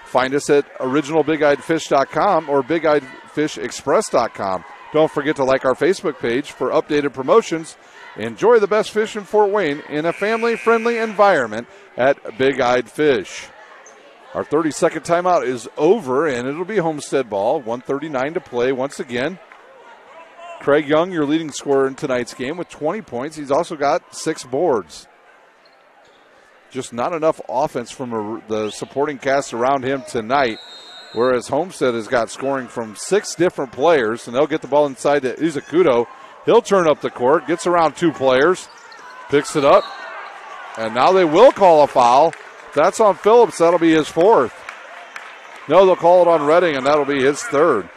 Find us at originalbigeyedfish.com or bigeyedfishexpress.com. Don't forget to like our Facebook page for updated promotions. Enjoy the best fish in Fort Wayne in a family-friendly environment at Big Eyed Fish. Our 30-second timeout is over, and it'll be Homestead ball. 1:39 to play once again. Craig Young, your leading scorer in tonight's game with 20 points. He's also got 6 boards. Just not enough offense from the supporting cast around him tonight, whereas Homestead has got scoring from 6 different players, and they'll get the ball inside to Izakuto. He'll turn up the court, gets around 2 players, picks it up, and now they will call a foul. That's on Phillips. That'll be his 4th. No, they'll call it on Redding, and that'll be his 3rd.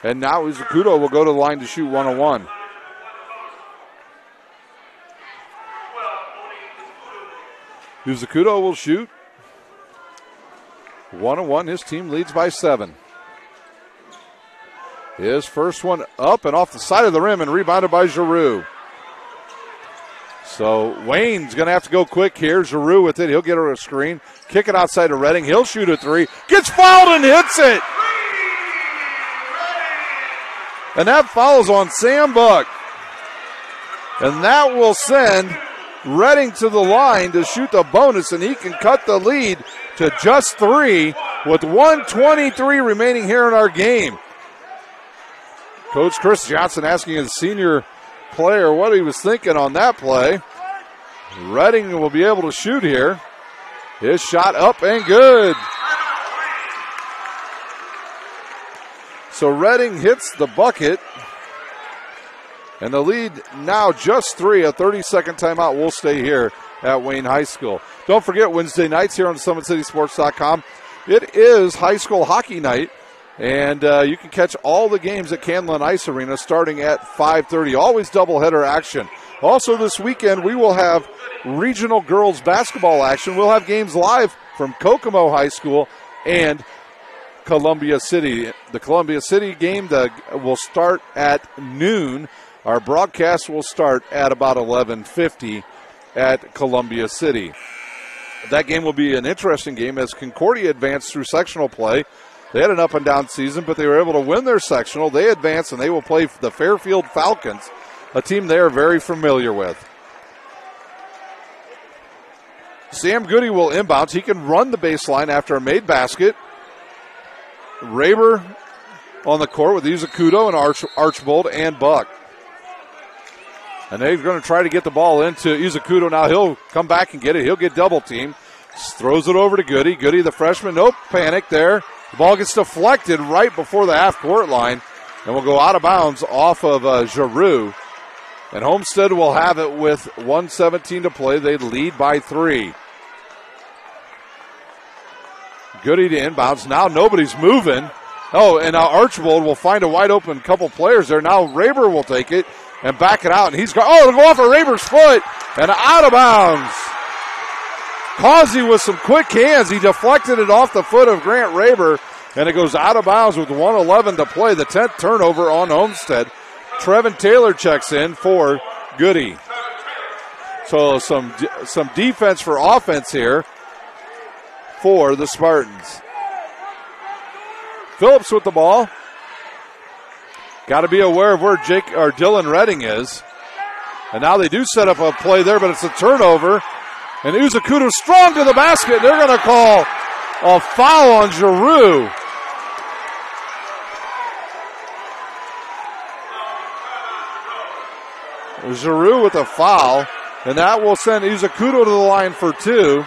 And now Izakuto will go to the line to shoot 1-on-1. Izakuto will shoot 1-on-1. His team leads by 7. His first one up and off the side of the rim and rebounded by Giroux. So Wayne's going to have to go quick here. Giroux with it. He'll get her a screen. Kick it outside to Redding. He'll shoot a 3. Gets fouled and hits it. And that foul's on Sam Buck. And that will send Redding to the line to shoot the bonus, and he can cut the lead to just 3 with 1:23 remaining here in our game. Coach Chris Johnson asking his senior player what he was thinking on that play. Redding will be able to shoot here. His shot up and good. So Redding hits the bucket. And the lead now just 3. A 30-second timeout will stay here at Wayne High School. Don't forget Wednesday nights here on SummitCitySports.com. It is high school hockey night. And you can catch all the games at Canlan Ice Arena starting at 5:30. Always doubleheader action. Also this weekend we will have regional girls basketball action. We'll have games live from Kokomo High School and Columbia City. The Columbia City game will start at noon. Our broadcast will start at about 11:50 at Columbia City. That game will be an interesting game as Concordia advanced through sectional play. They had an up-and-down season, but they were able to win their sectional. They advance, and they will play the Fairfield Falcons, a team they are very familiar with. Sam Goody will inbounds. He can run the baseline after a made basket. Raber on the court with Izakuto and Archbold and Buck. And they're going to try to get the ball into Izakuto. Now he'll come back and get it. He'll get double-teamed. Throws it over to Goody. Goody, the freshman, nope, panic there. The ball gets deflected right before the half-court line and will go out of bounds off of Giroux. And Homestead will have it with 1:17 to play. They lead by 3. Goody to inbounds. Now nobody's moving. Oh, and now Archbold will find a wide-open couple players there. Now Raber will take it and back it out. And he's going, it'll go off of Raber's foot and out of bounds. Causey with some quick hands. He deflected it off the foot of Grant Raber, and it goes out of bounds with 1:11 to play. The 10th turnover on Homestead. Trevin Taylor checks in for Goody. So some defense for offense here for the Spartans. Phillips with the ball. Got to be aware of where Dylan Redding is. And now they do set up a play there, but it's a turnover. And Izakuto strong to the basket. They're going to call a foul on Giroux. Giroux with a foul. And that will send Izakuto to the line for 2.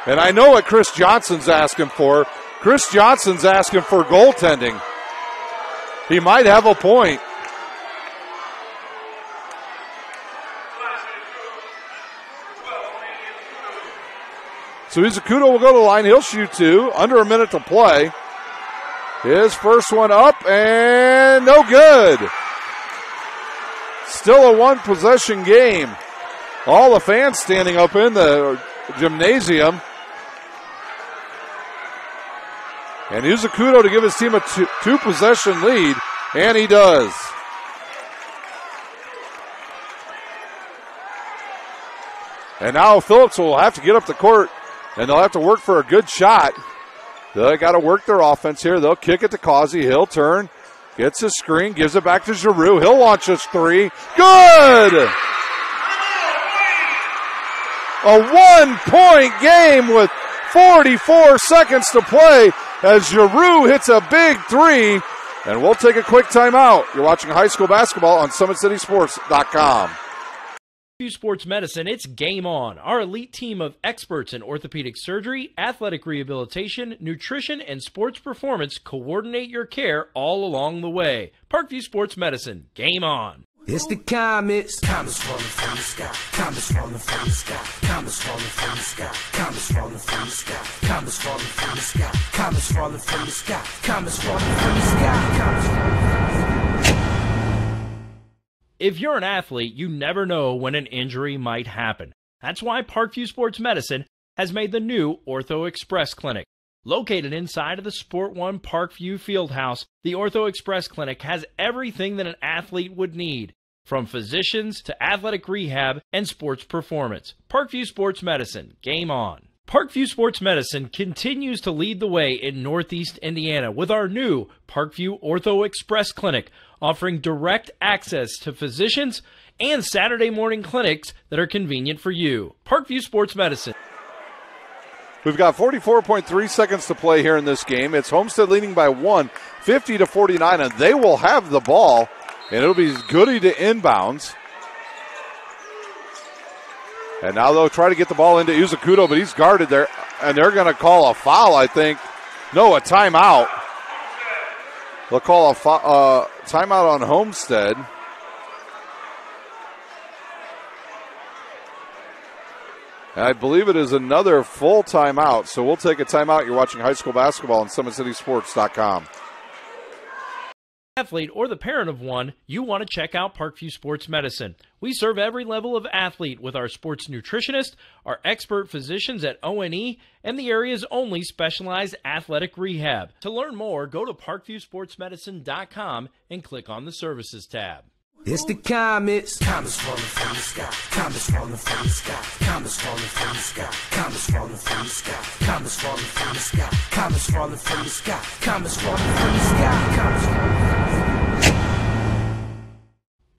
And I know what Chris Johnson's asking for. Chris Johnson's asking for goaltending. He might have a point. So Izakuto will go to the line. He'll shoot 2. Under a minute to play. His first one up and no good. Still a one-possession game. All the fans standing up in the gymnasium. And Izakuto to give his team a two-possession lead, and he does. And now Phillips will have to get up the court, and they'll have to work for a good shot. They got to work their offense here. They'll kick it to Causey. He'll turn, gets his screen, gives it back to Giroux. He'll launch his 3. Good! a 1-point game with 44 seconds to play as Giroux hits a big three. And we'll take a quick timeout. You're watching high school basketball on SummitCitySports.com. Sports Medicine, it's game on. Our elite team of experts in orthopedic surgery, athletic rehabilitation, nutrition, and sports performance coordinate your care all along the way. Parkview Sports Medicine, game on. It's the comets. Comets falling from the sky. Comets falling from the sky. Comets falling from the sky. Comets falling from the sky. Comets falling from the sky. Comets falling from the sky. Comets falling from the sky. Comets falling from the sky. If you're an athlete, you never know when an injury might happen. That's why Parkview Sports Medicine has made the new Ortho Express Clinic. Located inside of the Sport One Parkview Fieldhouse, the Ortho Express Clinic has everything that an athlete would need, from physicians to athletic rehab and sports performance. Parkview Sports Medicine, game on. Parkview Sports Medicine continues to lead the way in Northeast Indiana with our new Parkview Ortho Express Clinic, offering direct access to physicians and Saturday morning clinics that are convenient for you. Parkview Sports Medicine. We've got 44.3 seconds to play here in this game. It's Homestead leading by 1, 50-49, and they will have the ball, and it'll be Goody to inbounds. And now they'll try to get the ball into Uzakudo, but he's guarded there, and they're going to call a foul, I think. No, a timeout. They'll call a timeout on Homestead. And I believe it is another full timeout, so we'll take a timeout. You're watching high school basketball on SummitCitySports.com. Athlete or the parent of one, you want to check out Parkview Sports Medicine. We serve every level of athlete with our sports nutritionist, our expert physicians at O&E, and the area's only specialized athletic rehab. To learn more, go to parkviewsportsmedicine.com and click on the Services tab. It's the comets. Comets falling from the sky. Comets falling from the sky. Comets falling from the sky. Comets falling from the sky. Comets falling from the sky. Comets falling from the sky. Comets falling from the sky. Comets falling from the sky.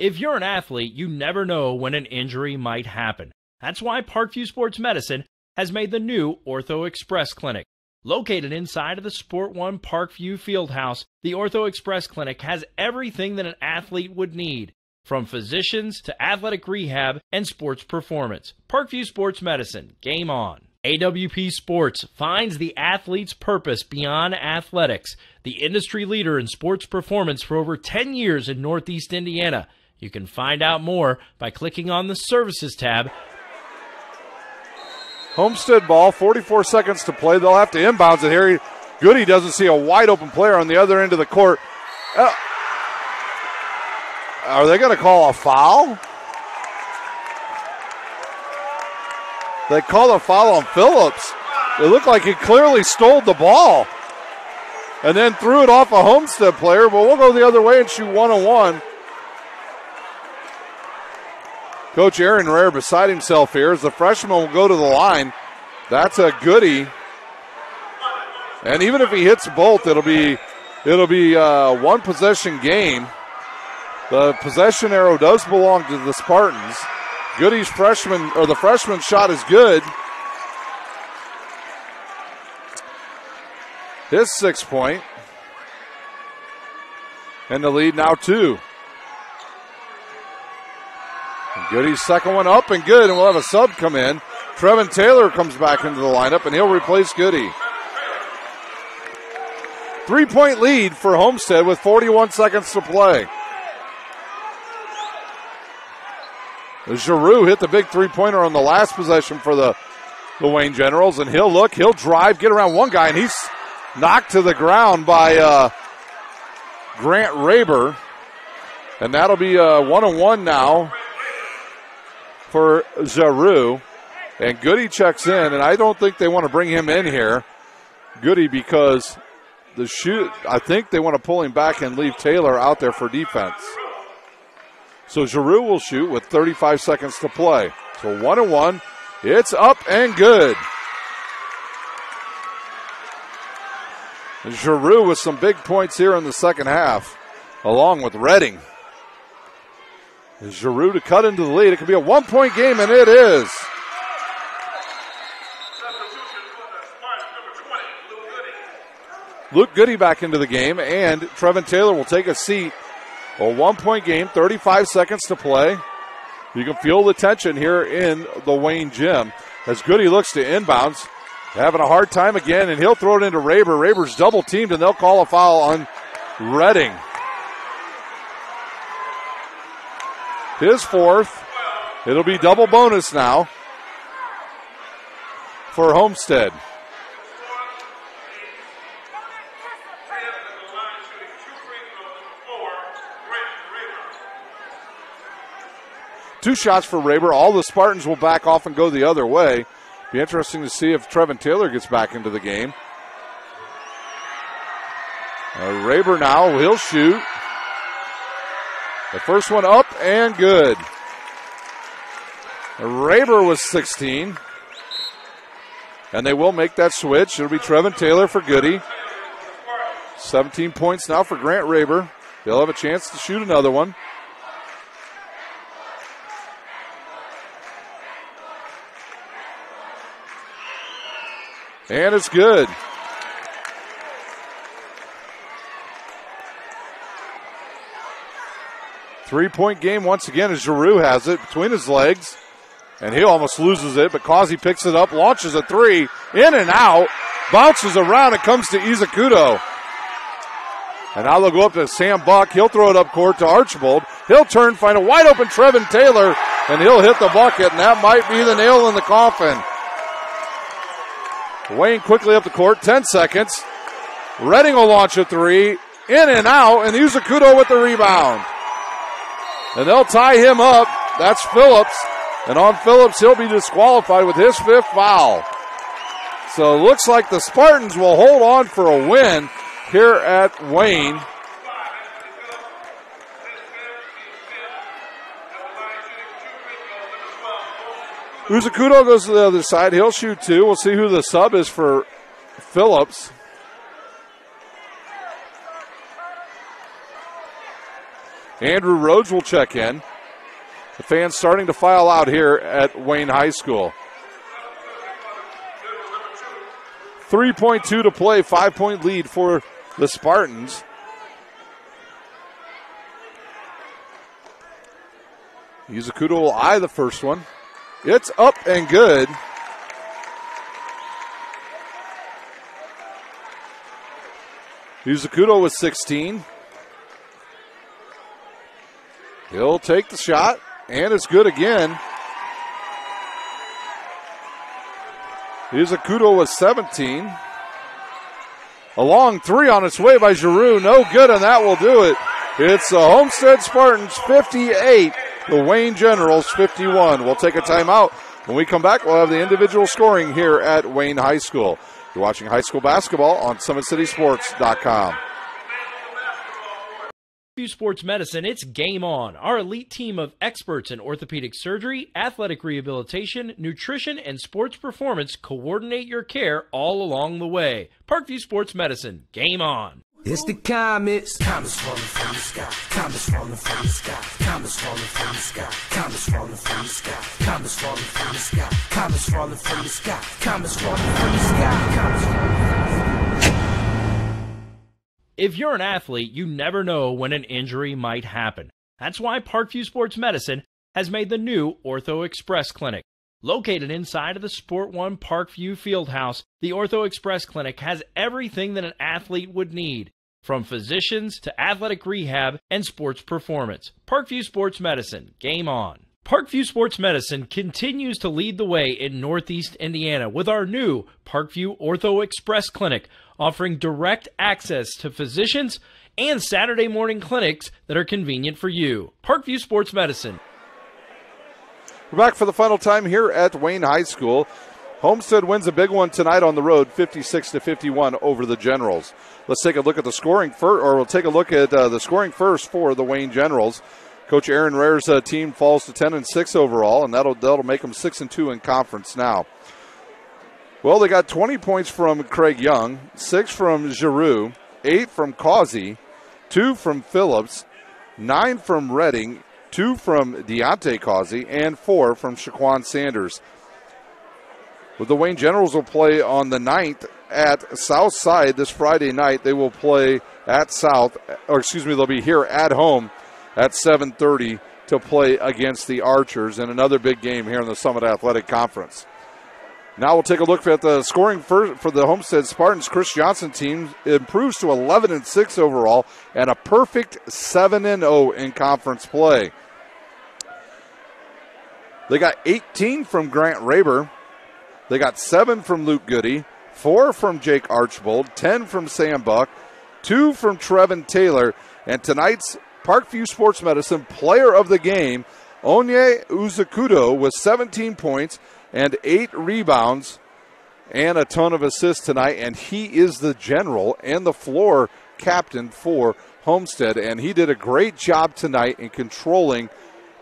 If you're an athlete, you never know when an injury might happen. That's why Parkview Sports Medicine has made the new Ortho Express Clinic. Located inside of the Sport One Parkview Fieldhouse, the Ortho Express Clinic has everything that an athlete would need, from physicians to athletic rehab and sports performance. Parkview Sports Medicine, game on. AWP Sports finds the athlete's purpose beyond athletics, the industry leader in sports performance for over 10 years in Northeast Indiana. You can find out more by clicking on the Services tab. Homestead ball, 44 seconds to play. They'll have to inbounds it here. Goody doesn't see a wide open player on the other end of the court. Are they going to call a foul? They call a foul on Phillips. It looked like he clearly stole the ball and then threw it off a Homestead player, but we'll go the other way and shoot 1-on-1. Coach Aaron Rare beside himself here as the freshman will go to the line. That's a Goody. And even if he hits both, it'll be one possession game. The possession arrow does belong to the Spartans. Goody's the freshman shot is good. His 6-point. And the lead now 2. Goody's second one up and good, and we'll have a sub come in. Trevin Taylor comes back into the lineup, and he'll replace Goody. 3-point lead for Homestead with 41 seconds to play. Giroux hit the big three-pointer on the last possession for the Wayne Generals, and he'll drive, get around one guy, and he's knocked to the ground by Grant Raber. And that'll be a 1-on-1 now for Giroux. And Goody checks in, and I don't think they want to bring him in here, Goody, because I think they want to pull him back and leave Taylor out there for defense. So Giroux will shoot with 35 seconds to play. So 1-on-1, it's up and good. Giroux with some big points here in the second half, along with Redding. Giroux to cut into the lead. It could be a 1-point game, and it is. Luke Goody back into the game, and Trevin Taylor will take a seat. A 1-point game, 35 seconds to play. You can feel the tension here in the Wayne gym as Goody looks to inbounds. Having a hard time again, and he'll throw it into Raber. Raber's double teamed, and they'll call a foul on Redding. His fourth. It'll be double bonus now for Homestead. Two shots for Raber. All the Spartans will back off and go the other way. Be interesting to see if Trevin Taylor gets back into the game. Raber now, he'll shoot. The first one up and good. Raber was 16. And they will make that switch. It'll be Trevin Taylor for Goody. 17 points now for Grant Raber. They'll have a chance to shoot another one. And it's good. Three-point game once again as Giroux has it between his legs. And he almost loses it, but Causey picks it up, launches a three, in and out, bounces around, and comes to Izakudo. And now they'll go up to Sam Buck. He'll throw it up court to Archibald. He'll turn, find a wide-open Trevin Taylor, and he'll hit the bucket, and that might be the nail in the coffin. Wayne quickly up the court, 10 seconds. Redding will launch a three, in and out, and Izakudo with the rebound. And they'll tie him up. That's Phillips. And on Phillips, he'll be disqualified with his fifth foul. So it looks like the Spartans will hold on for a win here at Wayne. Izakudo goes to the other side. He'll shoot two. We'll see who the sub is for Phillips. Andrew Rhodes will check in. The fans starting to file out here at Wayne High School. 3.2 to play, 5-point lead for the Spartans. Izakudo will eye the first one. It's up and good. Izakudo was 16. He'll take the shot, and it's good again. Izakudo was 17. A long three on its way by Giroux. No good, and that will do it. It's the Homestead Spartans 58, the Wayne Generals 51. We'll take a timeout. When we come back, we'll have the individual scoring here at Wayne High School. You're watching high school basketball on SummitCitySports.com. Sports Medicine, it's game on. Our elite team of experts in orthopedic surgery, athletic rehabilitation, nutrition, and sports performance coordinate your care all along the way. Parkview Sports Medicine, game on. It's the comets. Comets falling from the sky. Comets falling from the sky. Comets falling from the sky. Comets falling from the sky. Comets falling from the sky. Comets falling from the sky. Comets falling from the sky. Comets falling from the sky. If you're an athlete, you never know when an injury might happen. That's why Parkview Sports Medicine has made the new Ortho Express Clinic. Located inside of the Sport One Parkview Fieldhouse, the Ortho Express Clinic has everything that an athlete would need, from physicians to athletic rehab and sports performance. Parkview Sports Medicine, game on. Parkview Sports Medicine continues to lead the way in Northeast Indiana with our new Parkview Ortho Express Clinic, offering direct access to physicians and Saturday morning clinics that are convenient for you. Parkview Sports Medicine. We're back for the final time here at Wayne High School. Homestead wins a big one tonight on the road, 56-51 over the Generals. Let's take a look at the scoring first, or we'll take a look at the scoring first for the Wayne Generals. Coach Aaron Rare's team falls to 10-6 overall, and that'll make them 6-2 in conference now. Well, they got 20 points from Craig Young, 6 from Giroux, 8 from Causey, 2 from Phillips, 9 from Redding, 2 from Deontay Causey, and 4 from Shaquan Sanders. The Wayne Generals will play on the 9th at South Side this Friday night. They will play at they'll be here at home at 7:30 to play against the Archers in another big game here in the Summit Athletic Conference. Now we'll take a look at the scoring for the Homestead Spartans. Chris Johnson team improves to 11-6 overall and a perfect 7-0 in conference play. They got 18 from Grant Raber. They got 7 from Luke Goody, 4 from Jake Archbold, 10 from Sam Buck, 2 from Trevin Taylor, and tonight's Parkview Sports Medicine player of the game, Onye Uzakudo, with 17 points and 8 rebounds and a ton of assists tonight, and he is the general and the floor captain for Homestead, and he did a great job tonight in controlling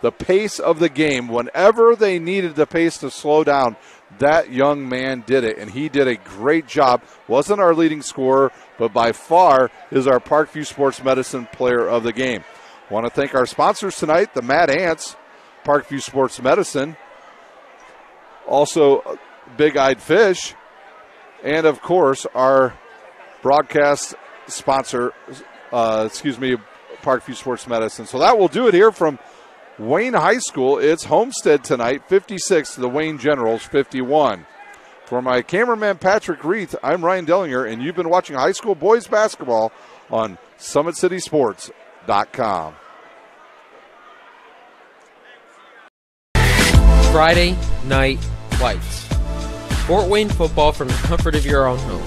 the pace of the game. Whenever they needed the pace to slow down, that young man did it, and he did a great job. Wasn't our leading scorer, but by far is our Parkview Sports Medicine player of the game. Want to thank our sponsors tonight, the Mad Ants, Parkview Sports Medicine, also Big Eyed Fish, and of course our broadcast sponsor, Parkview Sports Medicine. So that will do it here from Wayne High School. It's Homestead tonight, 56 to the Wayne Generals, 51. For my cameraman Patrick Reith, I'm Ryan Dellinger, and you've been watching high school boys basketball on SummitCitySports.com. Friday Night Lights. Fort Wayne football from the comfort of your own home,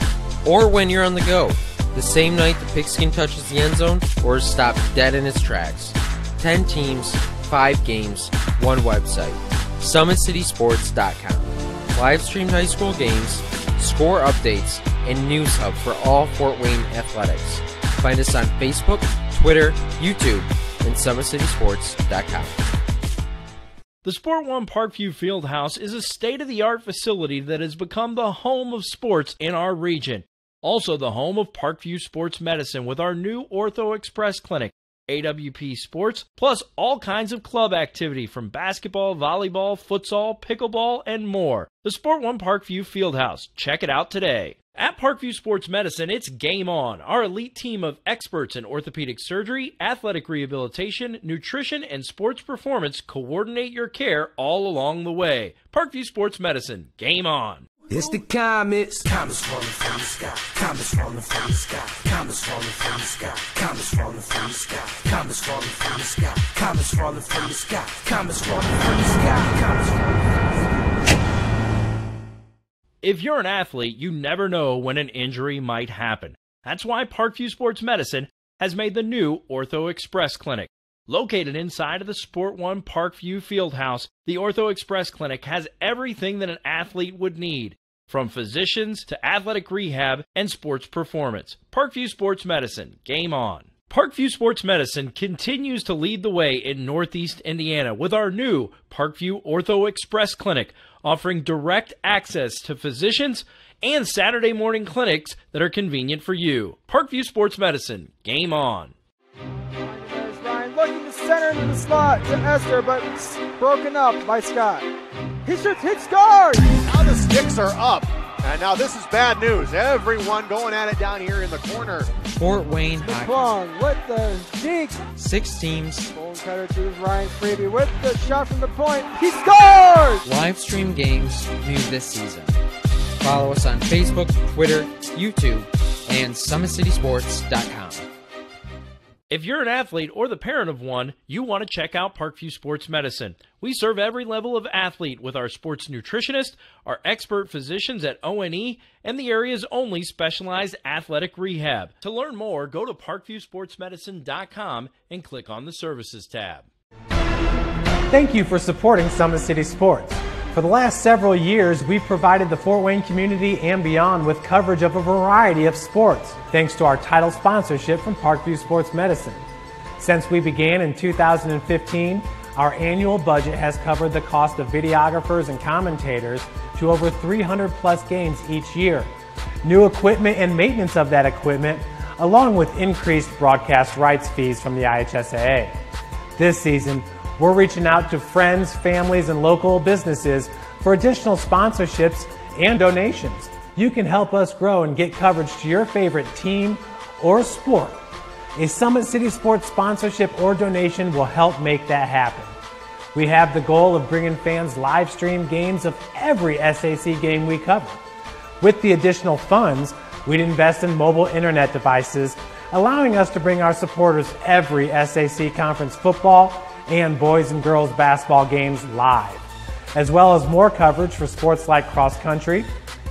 or when you're on the go. The same night the pigskin touches the end zone or is stopped dead in its tracks. 10 teams, 5 games, 1 website. SummitCitySports.com. Live streamed high school games, score updates, and news hub for all Fort Wayne athletics. Find us on Facebook, Twitter, YouTube, and SummitCitySports.com. The Sport One Parkview Fieldhouse is a state-of-the-art facility that has become the home of sports in our region. Also the home of Parkview Sports Medicine with our new Ortho Express Clinic, AWP Sports, plus all kinds of club activity from basketball, volleyball, futsal, pickleball, and more. The Sport One Parkview Fieldhouse. Check it out today. At Parkview Sports Medicine, it's game on. Our elite team of experts in orthopedic surgery, athletic rehabilitation, nutrition, and sports performance coordinate your care all along the way. Parkview Sports Medicine, game on. It's the comets. Comets falling from the sky. Comets falling from the sky. Comets falling from the sky. Comets falling from the sky. Comets falling from the sky. Comets falling from the sky. Comets falling from the sky. Comets falling from the sky. If you're an athlete, you never know when an injury might happen. That's why Parkview Sports Medicine has made the new Ortho Express Clinic. Located inside of the Sport One Parkview Fieldhouse, the Ortho Express Clinic has everything that an athlete would need, from physicians to athletic rehab and sports performance. Parkview Sports Medicine, game on. Parkview Sports Medicine continues to lead the way in Northeast Indiana with our new Parkview Ortho Express Clinic, offering direct access to physicians and Saturday morning clinics that are convenient for you. Parkview Sports Medicine, game on. There's Ryan looking to center into the slot to Esther, but it's broken up by Scott. He shoots, hits, scores! Now the sticks are up. And now this is bad news. Everyone going at it down here in the corner. Fort Wayne Hockey. McClung with the dink. 6 teams. Bone cutter to Ryan Freeby with the shot from the point. He scores! Live stream games new this season. Follow us on Facebook, Twitter, YouTube, and SummitCitySports.com. If you're an athlete or the parent of one, you want to check out Parkview Sports Medicine. We serve every level of athlete with our sports nutritionist, our expert physicians at O&E, and the area's only specialized athletic rehab. To learn more, go to parkviewsportsmedicine.com and click on the Services tab. Thank you for supporting Summit City Sports. For the last several years, we've provided the Fort Wayne community and beyond with coverage of a variety of sports, thanks to our title sponsorship from Parkview Sports Medicine. Since we began in 2015, our annual budget has covered the cost of videographers and commentators to over 300 plus games each year. New equipment and maintenance of that equipment, along with increased broadcast rights fees from the IHSAA. This season, we're reaching out to friends, families, and local businesses for additional sponsorships and donations. You can help us grow and get coverage to your favorite team or sport. A Summit City Sports sponsorship or donation will help make that happen. We have the goal of bringing fans live stream games of every SAC game we cover. With the additional funds, we'd invest in mobile internet devices, allowing us to bring our supporters every SAC conference football and boys and girls basketball games live, as well as more coverage for sports like cross country,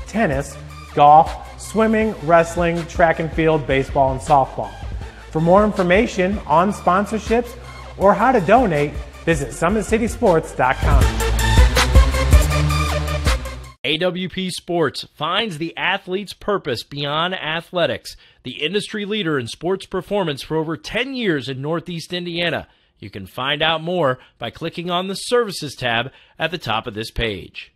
tennis, golf, swimming, wrestling, track and field, baseball, and softball. For more information on sponsorships or how to donate, visit SummitCitySports.com. AWP Sports finds the athlete's purpose beyond athletics, the industry leader in sports performance for over 10 years in Northeast Indiana. You can find out more by clicking on the Services tab at the top of this page.